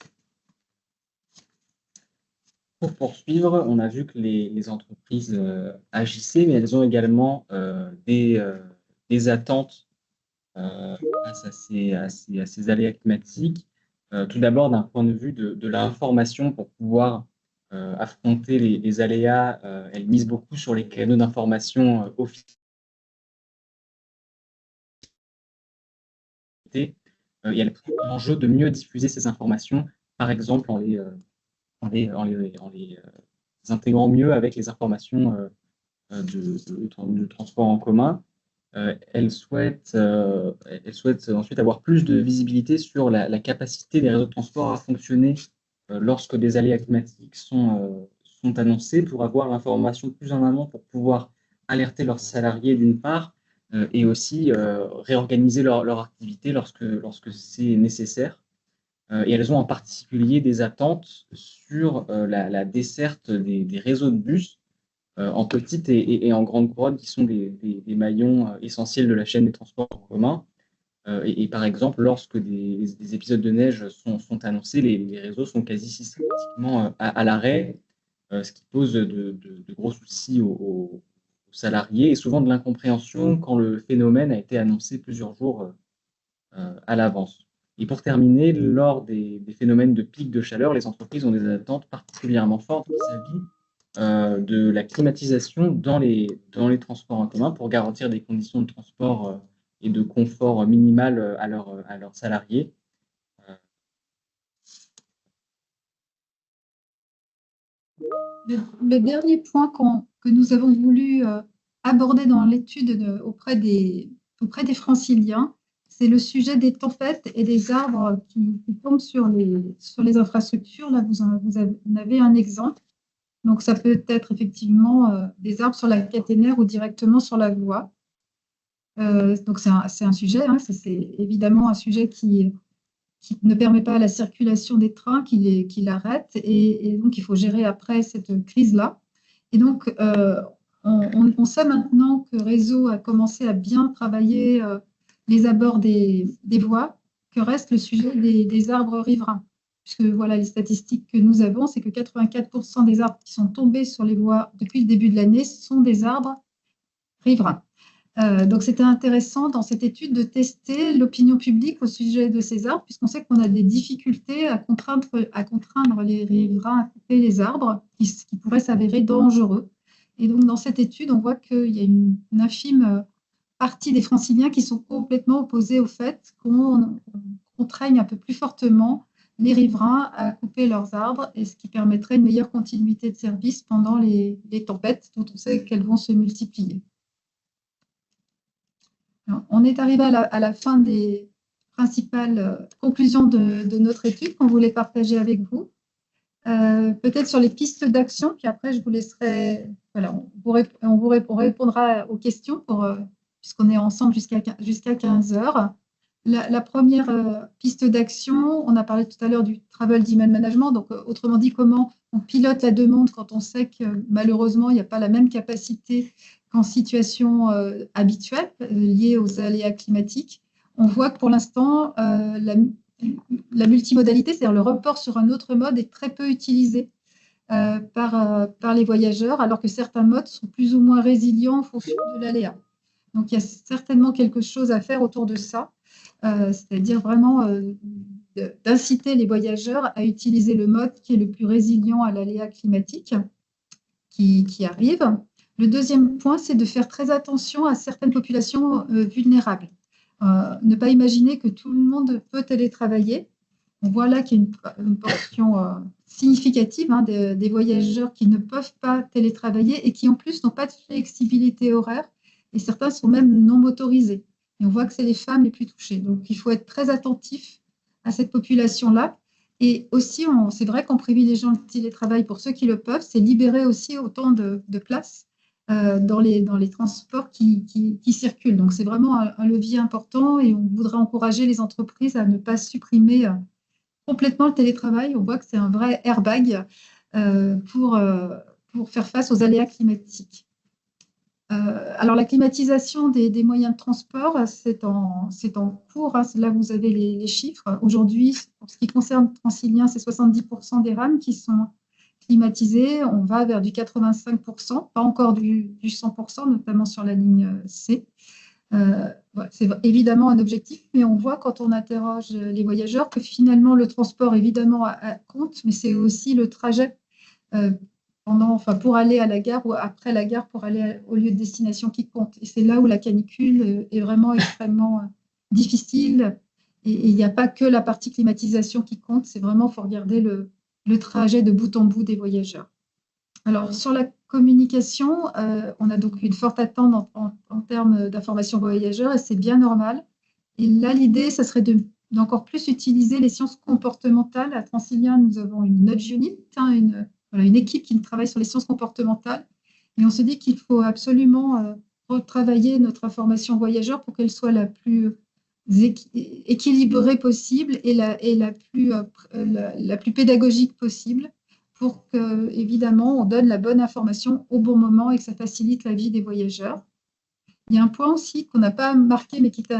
Pour poursuivre, on a vu que les entreprises agissaient, mais elles ont également des attentes face à ces aléas climatiques. Tout d'abord, d'un point de vue de l'information, pour pouvoir affronter les aléas, elles misent beaucoup sur les canaux d'information officiels. Il y a l'enjeu de mieux diffuser ces informations, par exemple en les intégrant mieux avec les informations de transport en commun. Elle souhaite ensuite avoir plus de visibilité sur la capacité des réseaux de transport à fonctionner lorsque des aléas climatiques sont annoncés, pour avoir l'information plus en amont, pour pouvoir alerter leurs salariés d'une part, et aussi réorganiser leur activité lorsque c'est nécessaire. Et elles ont en particulier des attentes sur la desserte des réseaux de bus en petite et en grande couronne, qui sont des maillons essentiels de la chaîne des transports en commun. Et par exemple, lorsque des épisodes de neige sont annoncés, les réseaux sont quasi systématiquement à l'arrêt, ce qui pose de gros soucis aux salariés et souvent de l'incompréhension quand le phénomène a été annoncé plusieurs jours à l'avance. Et pour terminer, lors des phénomènes de pic de chaleur, les entreprises ont des attentes particulièrement fortes vis-à-vis de la climatisation dans les transports en commun, pour garantir des conditions de transport et de confort minimal à leurs salariés. Le dernier point que nous avons voulu aborder dans l'étude auprès des franciliens, c'est le sujet des tempêtes et des arbres qui tombent sur les infrastructures. Là, vous en avez un exemple. Donc, ça peut être effectivement des arbres sur la caténaire ou directement sur la voie. Donc, c'est un sujet, c'est évidemment un sujet qui ne permet pas la circulation des trains, qui l'arrête. Et donc, il faut gérer après cette crise-là. Et donc, on sait maintenant que Réseau a commencé à bien travailler les abords des voies, que reste le sujet des arbres riverains. Puisque voilà, les statistiques que nous avons, c'est que 84% des arbres qui sont tombés sur les voies depuis le début de l'année sont des arbres riverains. Donc, c'était intéressant dans cette étude de tester l'opinion publique au sujet de ces arbres, puisqu'on sait qu'on a des difficultés à contraindre les riverains à couper les arbres qui pourraient s'avérer dangereux. Et donc, dans cette étude, on voit qu'il y a une infime partie des franciliens qui sont complètement opposés au fait qu'on contraignent un peu plus fortement les riverains à couper leurs arbres, et ce qui permettrait une meilleure continuité de service pendant les tempêtes, dont on sait qu'elles vont se multiplier. Alors, on est arrivé à la fin des principales conclusions de notre étude qu'on voulait partager avec vous. Peut-être sur les pistes d'action, puis après je vous laisserai, voilà, on répondra aux questions puisqu'on est ensemble jusqu'à 15 heures. La première piste d'action, on a parlé tout à l'heure du Travel Demand Management, donc autrement dit, comment on pilote la demande quand on sait que malheureusement, il n'y a pas la même capacité qu'en situation habituelle liée aux aléas climatiques. On voit que pour l'instant, la multimodalité, c'est-à-dire le report sur un autre mode, est très peu utilisé par les voyageurs, alors que certains modes sont plus ou moins résilients en fonction de l'aléa. Donc, il y a certainement quelque chose à faire autour de ça. C'est-à-dire vraiment d'inciter les voyageurs à utiliser le mode qui est le plus résilient à l'aléa climatique qui arrive. Le deuxième point, c'est de faire très attention à certaines populations vulnérables. Ne pas imaginer que tout le monde peut télétravailler. On voit là qu'il y a une portion significative des voyageurs qui ne peuvent pas télétravailler et qui en plus n'ont pas de flexibilité horaire, et certains sont même non motorisés. Et on voit que c'est les femmes les plus touchées. Donc, il faut être très attentif à cette population-là. Et aussi, c'est vrai qu'en privilégiant le télétravail pour ceux qui le peuvent, c'est libérer aussi autant de place dans les transports qui circulent. Donc, c'est vraiment un levier important, et on voudrait encourager les entreprises à ne pas supprimer complètement le télétravail. On voit que c'est un vrai airbag pour faire face aux aléas climatiques. Alors, la climatisation des moyens de transport, c'est en cours. Là, vous avez les chiffres. Aujourd'hui, pour ce qui concerne Transilien, c'est 70% des rames qui sont climatisées. On va vers du 85%, pas encore du 100%, notamment sur la ligne C. C'est évidemment un objectif, mais on voit quand on interroge les voyageurs que finalement, le transport, évidemment, compte, mais c'est aussi le trajet pour aller à la gare ou après la gare pour aller au lieu de destination qui compte. Et c'est là où la canicule est vraiment extrêmement difficile. Et il n'y a pas que la partie climatisation qui compte, c'est vraiment, il faut regarder le trajet de bout en bout des voyageurs. Alors, sur la communication, on a donc une forte attente en termes d'information voyageurs, et c'est bien normal. Et là, l'idée, ça serait d'encore plus utiliser les sciences comportementales. À Transilien, nous avons une nudge unit, une équipe qui travaille sur les sciences comportementales. Et on se dit qu'il faut absolument retravailler notre information voyageur pour qu'elle soit la plus équilibrée possible et la plus pédagogique possible, pour que, évidemment, on donne la bonne information au bon moment et que ça facilite la vie des voyageurs. Il y a un point aussi qu'on n'a pas marqué, mais qui est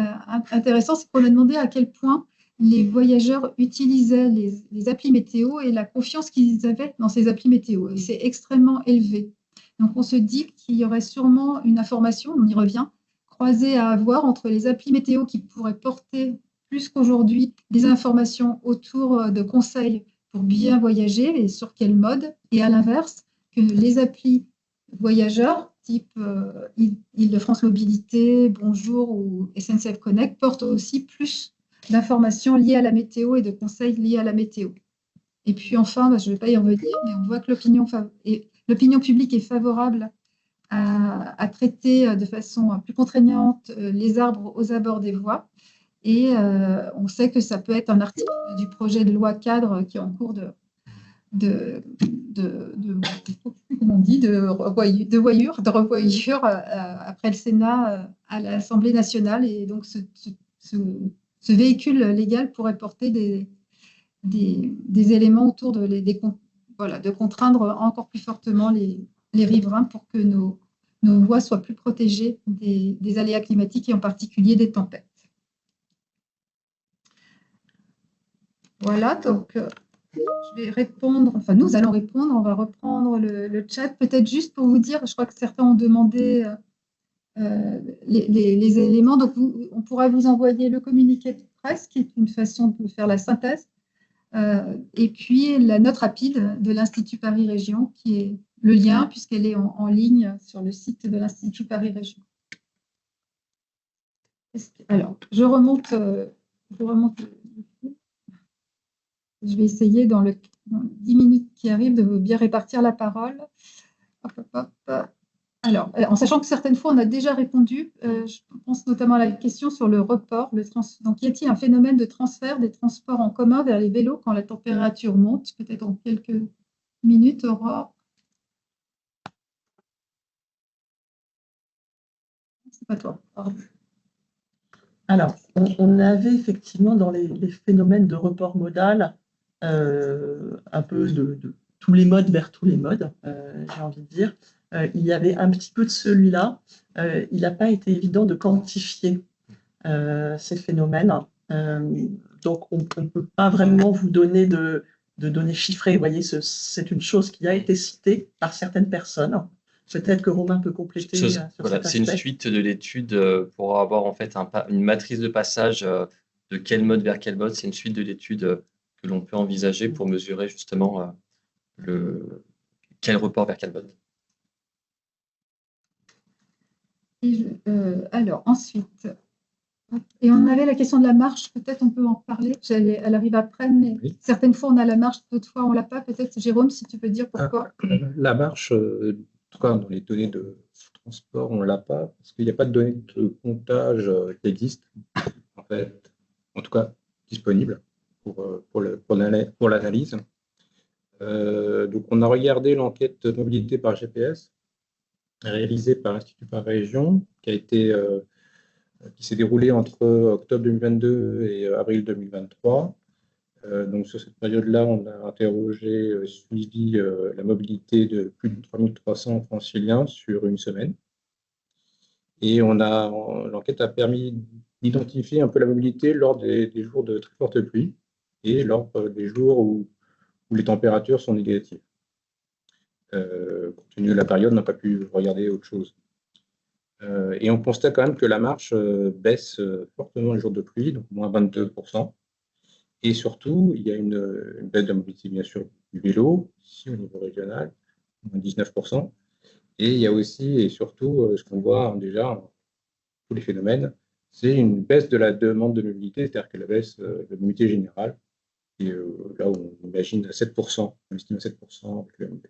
intéressant, c'est qu'on a demandé à quel point les voyageurs utilisaient les applis météo et la confiance qu'ils avaient dans ces applis météo. Et c'est extrêmement élevé. Donc, on se dit qu'il y aurait sûrement une information, on y revient, croisée à avoir entre les applis météo qui pourraient porter plus qu'aujourd'hui des informations autour de conseils pour bien voyager et sur quel mode, et à l'inverse, que les applis voyageurs type Île-de-France Mobilité, Bonjour ou SNCF Connect portent aussi plus d'informations liées à la météo et de conseils liés à la météo. Et puis enfin, je ne vais pas y revenir, mais on voit que l'opinion publique est favorable à traiter de façon plus contraignante les arbres aux abords des voies. Et on sait que ça peut être un article du projet de loi cadre qui est en cours de revoyure après le Sénat à l'Assemblée nationale. Et donc, ce véhicule légal pourrait porter des éléments autour de contraindre encore plus fortement les riverains pour que nos voies soient plus protégées des aléas climatiques et en particulier des tempêtes. Voilà, donc je vais répondre, nous allons répondre, on va reprendre le chat. Peut-être juste pour vous dire, je crois que certains ont demandé les éléments, donc on pourra vous envoyer le communiqué de presse, qui est une façon de faire la synthèse, et puis la note rapide de l'Institut Paris Région, qui est le lien, puisqu'elle est en ligne sur le site de l'Institut Paris Région. Alors, je remonte Je vais essayer dans les 10 minutes qui arrivent de bien répartir la parole. Hop, hop, hop. Alors, en sachant que certaines fois, on a déjà répondu, je pense notamment à la question sur le report. Donc, y a-t-il un phénomène de transfert des transports en commun vers les vélos quand la température monte? Peut-être en quelques minutes, Aurore. C'est pas toi. Pardon. Alors, on avait effectivement dans les phénomènes de report modal un peu de tous les modes vers tous les modes, j'ai envie de dire. Il y avait un petit peu de celui-là. Il n'a pas été évident de quantifier ces phénomènes. Donc, on ne peut pas vraiment vous donner de données chiffrées. Vous voyez, c'est une chose qui a été citée par certaines personnes. Peut-être que Romain peut compléter sur Voilà, cet c'est une aspect. suite de l'étude pour avoir en fait une matrice de passage de quel mode vers quel mode. C'est une suite de l'étude que l'on peut envisager pour mesurer justement quel report vers quel mode. Alors, ensuite, et on avait la question de la marche, peut-être on peut en parler. Elle arrive après, mais Oui. Certaines fois on a la marche, d'autres fois on l'a pas. Peut-être, Jérôme, si tu peux dire pourquoi. La marche, en tout cas dans les données de transport, on ne l'a pas, parce qu'il n'y a pas de données de comptage qui existent, en fait, en tout cas disponibles pour l'analyse. Donc on a regardé l'enquête mobilité par GPS réalisée par l'Institut Paris Région, qui s'est déroulée entre octobre 2022 et avril 2023. Donc sur cette période-là, on a interrogé, suivi la mobilité de plus de 3300 franciliens sur une semaine. Et l'enquête a permis d'identifier un peu la mobilité lors des jours de très forte pluie et lors des jours où les températures sont négatives. Compte tenu de la période, on n'a pas pu regarder autre chose. Et on constate quand même que la marche baisse fortement les jours de pluie, donc moins 22%. Et surtout, il y a une baisse de la mobilité, bien sûr, du vélo, ici au niveau régional, moins 19%. Et il y a aussi et surtout ce qu'on voit déjà, tous les phénomènes, c'est une baisse de la demande de mobilité, c'est-à-dire que la baisse de la mobilité générale, et là où on imagine à 7%, on estime à 7% avec le MB.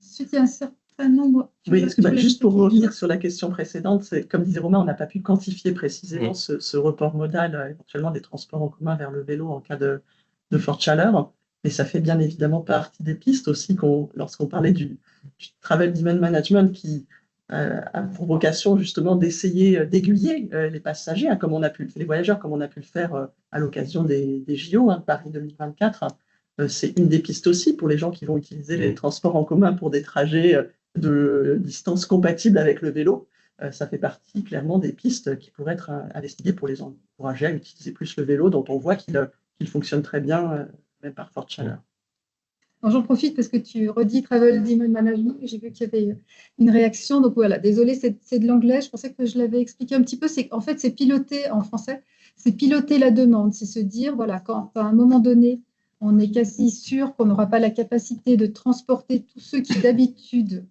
Ensuite, il y a un certain nombre. Oui, juste pour revenir sur la question précédente, comme disait Romain, on n'a pas pu quantifier précisément ce report modal, éventuellement des transports en commun vers le vélo en cas de forte chaleur. Mais ça fait bien évidemment partie des pistes aussi lorsqu'on parlait du travel demand management qui a pour vocation justement d'essayer d'aiguiller les passagers, les voyageurs, comme on a pu le faire à l'occasion des JO de Paris 2024. C'est une des pistes aussi pour les gens qui vont utiliser les transports en commun pour des trajets de distance compatible avec le vélo. Ça fait partie clairement des pistes qui pourraient être investiguées pour les encourager à utiliser plus le vélo, dont on voit qu'il fonctionne très bien, même par forte chaleur. J'en profite parce que tu redis Travel Demand Management, j'ai vu qu'il y avait une réaction. Donc voilà, désolé, c'est de l'anglais. Je pensais que je l'avais expliqué un petit peu. En fait, c'est piloter en français, c'est piloter la demande. C'est se dire, voilà, quand à un moment donné, on est quasi sûr qu'on n'aura pas la capacité de transporter tous ceux qui d'habitude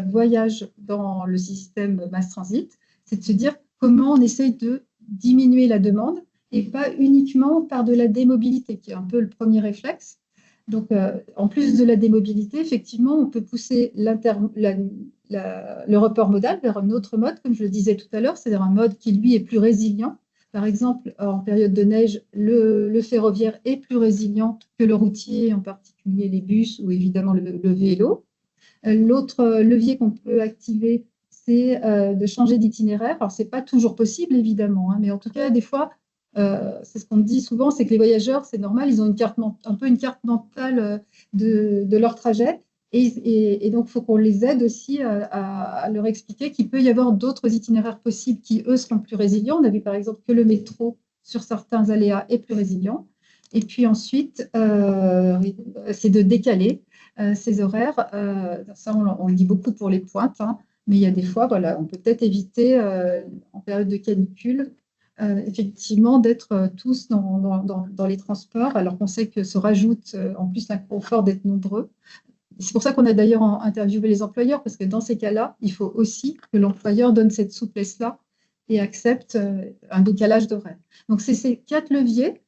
voyagent dans le système mass transit, c'est de se dire comment on essaye de diminuer la demande et pas uniquement par de la démobilité, qui est un peu le premier réflexe. Donc, en plus de la démobilité, effectivement, on peut pousser le report modal vers un autre mode, comme je le disais tout à l'heure, c'est-à-dire un mode qui, lui, est plus résilient. Par exemple, en période de neige, le ferroviaire est plus résilient que le routier, en particulier les bus ou évidemment le vélo. L'autre levier qu'on peut activer, c'est de changer d'itinéraire. Alors, ce n'est pas toujours possible, évidemment, mais en tout cas, des fois, c'est ce qu'on dit souvent, c'est que les voyageurs, c'est normal, ils ont un peu une carte mentale de leur trajet. Et donc, il faut qu'on les aide aussi à leur expliquer qu'il peut y avoir d'autres itinéraires possibles qui, eux, seront plus résilients. On a vu, par exemple, que le métro, sur certains aléas, est plus résilient. Et puis ensuite, c'est de décaler ces horaires. Ça, on le dit beaucoup pour les pointes, mais il y a des fois, voilà, on peut peut-être éviter, en période de canicule, effectivement, d'être tous dans les transports, alors qu'on sait que se rajoute en plus l'inconfort d'être nombreux. C'est pour ça qu'on a d'ailleurs interviewé les employeurs, parce que dans ces cas-là, il faut aussi que l'employeur donne cette souplesse-là et acceptent un décalage d'horaire. Donc, c'est ces 4 leviers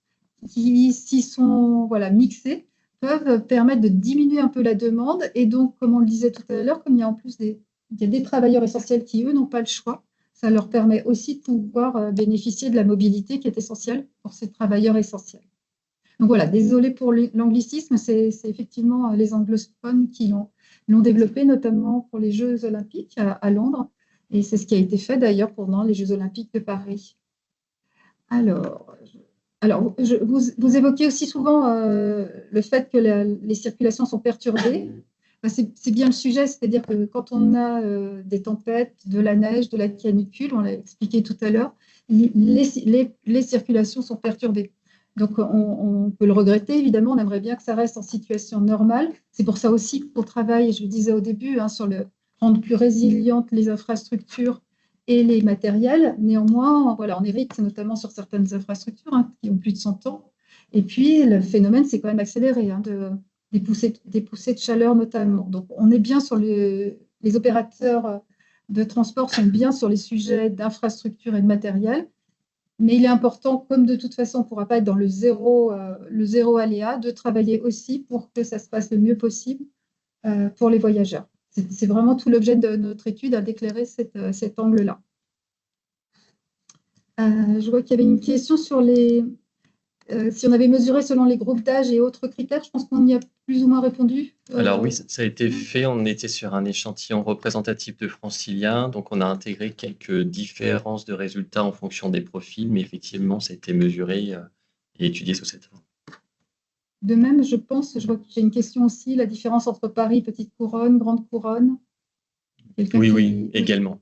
qui, s'ils sont mixés, peuvent permettre de diminuer un peu la demande. Et donc, comme on le disait tout à l'heure, comme il y a en plus il y a des travailleurs essentiels qui, eux, n'ont pas le choix, ça leur permet aussi de pouvoir bénéficier de la mobilité qui est essentielle pour ces travailleurs essentiels. Donc voilà, désolé pour l'anglicisme, c'est effectivement les anglophones qui l'ont développé, notamment pour les Jeux olympiques à Londres. Et c'est ce qui a été fait d'ailleurs pendant les Jeux olympiques de Paris. Alors vous évoquez aussi souvent le fait que les circulations sont perturbées. C'est bien le sujet, c'est-à-dire que quand on a des tempêtes, de la neige, de la canicule, on l'a expliqué tout à l'heure, les circulations sont perturbées. Donc, on peut le regretter, évidemment, on aimerait bien que ça reste en situation normale. C'est pour ça aussi qu'on travaille, je le disais au début, sur rendre plus résilientes les infrastructures et les matériels. Néanmoins, on hérite notamment sur certaines infrastructures qui ont plus de 100 ans. Et puis, le phénomène s'est quand même accéléré, des poussées de chaleur notamment. Donc, on est bien sur les opérateurs de transport sont bien sur les sujets d'infrastructure et de matériel. Mais il est important, comme de toute façon, on ne pourra pas être dans le zéro aléa, de travailler aussi pour que ça se passe le mieux possible pour les voyageurs. C'est vraiment tout l'objet de notre étude, d'éclairer cet angle-là. Je vois qu'il y avait une question sur si on avait mesuré selon les groupes d'âge et autres critères. Je pense qu'on y a plus ou moins répondu. Alors oui, ça a été fait. On était sur un échantillon représentatif de franciliens. Donc, on a intégré quelques différences de résultats en fonction des profils. Mais effectivement, ça a été mesuré et étudié sous cette forme. De même, je vois que j'ai une question aussi, la différence entre Paris, petite couronne, grande couronne. Oui, également.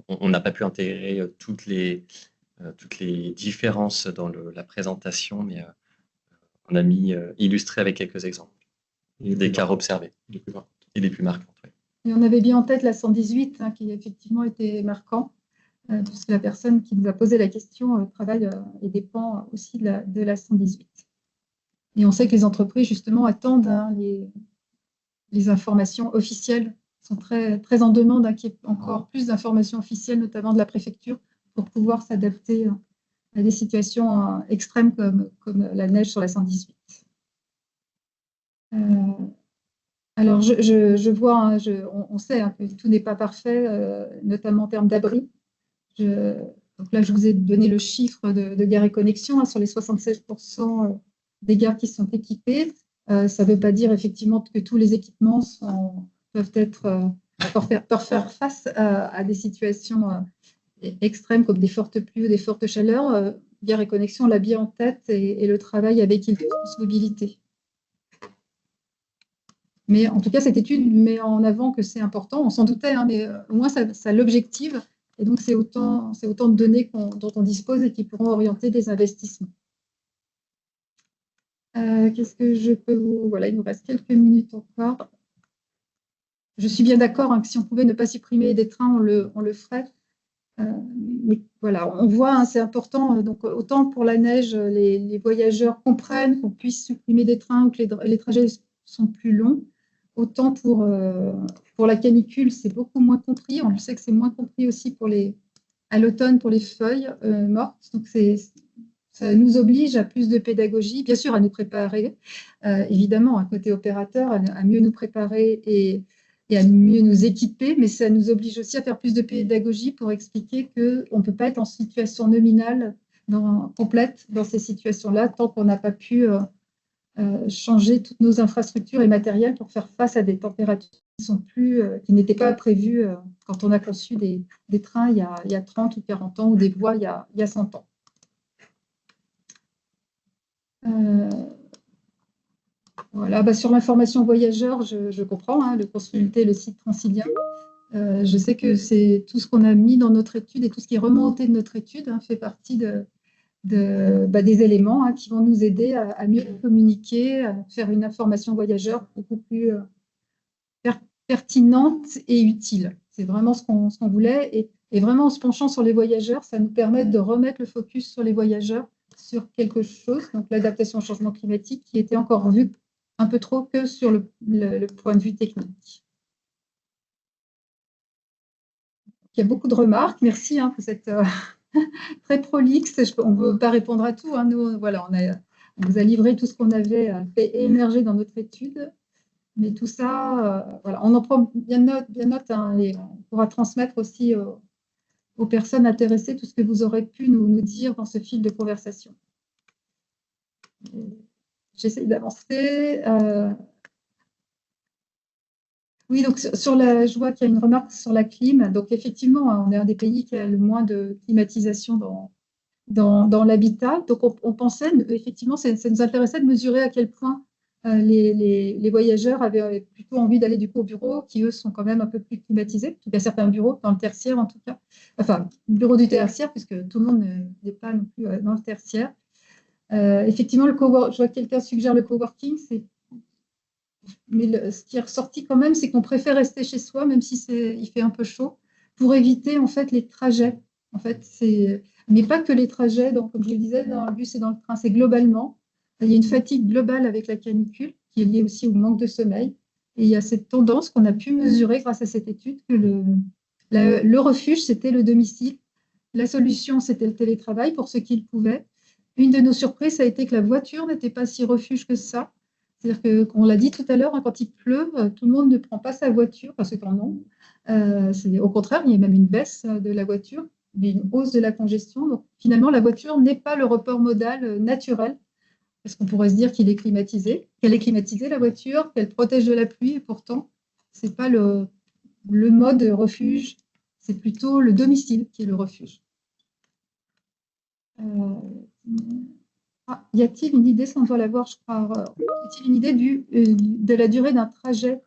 On n'a pas pu intégrer toutes les différences dans la présentation, mais on a illustré avec quelques exemples d'écarts observés et des plus marquantes. Oui. Et on avait bien en tête la 118, qui effectivement était marquant, puisque la personne qui nous a posé la question travaille et dépend aussi de la 118. Et on sait que les entreprises, justement, attendent les informations officielles, sont très, très en demande, qu'il y ait encore plus d'informations officielles, notamment de la préfecture, pour pouvoir s'adapter à des situations extrêmes comme la neige sur la 118. Alors, je vois, on sait que tout n'est pas parfait, notamment en termes d'abri. Donc là, je vous ai donné le chiffre de Gares et Connexions sur les 76% des gares qui sont équipées. Ça ne veut pas dire effectivement que tous les équipements peuvent faire face à des situations extrêmes comme des fortes pluies ou des fortes chaleurs. Gares et Connexions l'a bien en tête et le travail avec Île-de-France Mobilité. Mais en tout cas, cette étude met en avant que c'est important. On s'en doutait, mais au moins ça l'objective. Et donc, c'est autant de données dont on dispose et qui pourront orienter des investissements. Qu'est-ce que je peux vous... Voilà, il nous reste quelques minutes encore. Je suis bien d'accord que si on pouvait ne pas supprimer des trains, on le ferait. Mais voilà, on voit, c'est important. Donc, autant pour la neige, les voyageurs comprennent qu'on puisse supprimer des trains ou que les trajets sont plus longs. Autant pour la canicule, c'est beaucoup moins compris. On le sait que c'est moins compris aussi à l'automne pour les feuilles mortes. Donc, ça nous oblige à plus de pédagogie, bien sûr à nous préparer, évidemment, à côté opérateur, à mieux nous préparer et à mieux nous équiper, mais ça nous oblige aussi à faire plus de pédagogie pour expliquer qu'on ne peut pas être en situation nominale complète dans ces situations-là tant qu'on n'a pas pu changer toutes nos infrastructures et matériels pour faire face à des températures qui n'étaient pas prévues quand on a conçu des trains il y a 30 ou 40 ans ou des voies il y a 100 ans. Voilà, sur l'information voyageur, je comprends, de consulter le site Transilien. Je sais que c'est tout ce qu'on a mis dans notre étude et tout ce qui est remonté de notre étude fait partie des éléments qui vont nous aider à mieux communiquer, à faire une information voyageur beaucoup plus pertinente et utile. C'est vraiment ce qu'on voulait. Et vraiment, en se penchant sur les voyageurs, ça nous permet de remettre le focus sur les voyageurs, sur quelque chose, donc l'adaptation au changement climatique, qui était encore vue un peu trop que sur le point de vue technique. il y a beaucoup de remarques. Merci, hein, vous êtes très prolixe. On ne peut pas répondre à tout, hein. Nous, voilà, on vous a livré tout ce qu'on avait fait émerger dans notre étude. Mais tout ça, voilà, on en prend bien note, hein, et on pourra transmettre aussi aux personnes intéressées tout ce que vous aurez pu nous dire dans ce fil de conversation. J'essaie d'avancer. Oui, donc je vois qu'il y a une remarque sur la clim. Donc effectivement, on est un des pays qui a le moins de climatisation dans l'habitat. Donc on pensait, effectivement, ça nous intéressait de mesurer à quel point les voyageurs avaient plutôt envie d'aller du coup au bureau, qui eux sont quand même un peu plus climatisés. En tout cas, certains bureaux, dans le tertiaire en tout cas. Enfin, bureau du tertiaire, puisque tout le monde n'est pas non plus dans le tertiaire. Effectivement, je vois que quelqu'un suggère le coworking, mais ce qui est ressorti quand même, c'est qu'on préfère rester chez soi, même si il fait un peu chaud, pour éviter en fait les trajets. En fait, mais pas que les trajets, donc, comme je le disais, dans le bus et dans le train, c'est globalement. Il y a une fatigue globale avec la canicule qui est liée aussi au manque de sommeil. Et il y a cette tendance qu'on a pu mesurer grâce à cette étude que le refuge, c'était le domicile. La solution, c'était le télétravail pour ceux qui le pouvaient. Une de nos surprises, ça a été que la voiture n'était pas si refuge que ça. C'est-à-dire qu'on l'a dit tout à l'heure, hein, quand il pleut, tout le monde ne prend pas sa voiture, parce qu'en ont. Au contraire, il y a même une baisse de la voiture, mais une hausse de la congestion. Donc finalement, la voiture n'est pas le report modal naturel, parce qu'on pourrait se dire qu'elle est climatisée, la voiture, qu'elle protège de la pluie, et pourtant, ce n'est pas le mode refuge, c'est plutôt le domicile qui est le refuge. Y a-t-il une idée, ça on doit l'avoir, je crois, y a-t-il une idée de la durée d'un trajet,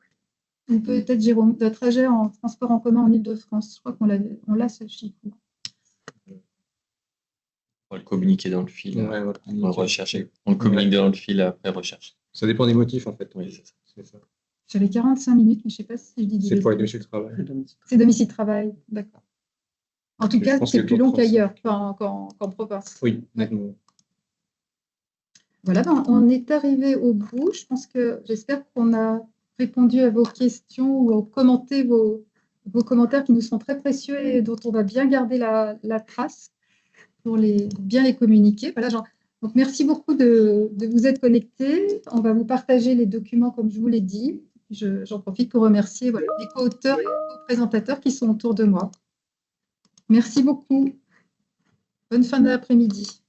ou peut-être Jérôme, d'un trajet en transport en commun en Ile-de-France? Je crois qu'on l'a ce chiffre. On va le communiquer dans le fil, Ouais, on va le rechercher. On le communique dans le fil après recherche. Ça dépend des motifs, en fait. Oui, c'est ça. J'avais 45 minutes, mais je ne sais pas si je dis. C'est pour les domicile-travail. C'est domicile-travail, d'accord. En tout cas, c'est plus long qu'ailleurs, qu'en province. Oui, nettement. Voilà, on est arrivé au bout. J'espère qu'on a répondu à vos questions ou commenté vos commentaires qui nous sont très précieux et dont on va bien garder la trace pour bien les communiquer. Voilà, donc merci beaucoup de vous être connectés. On va vous partager les documents comme je vous l'ai dit. J'en profite pour remercier les co-auteurs et co-présentateurs qui sont autour de moi. Merci beaucoup. Bonne fin d'après-midi.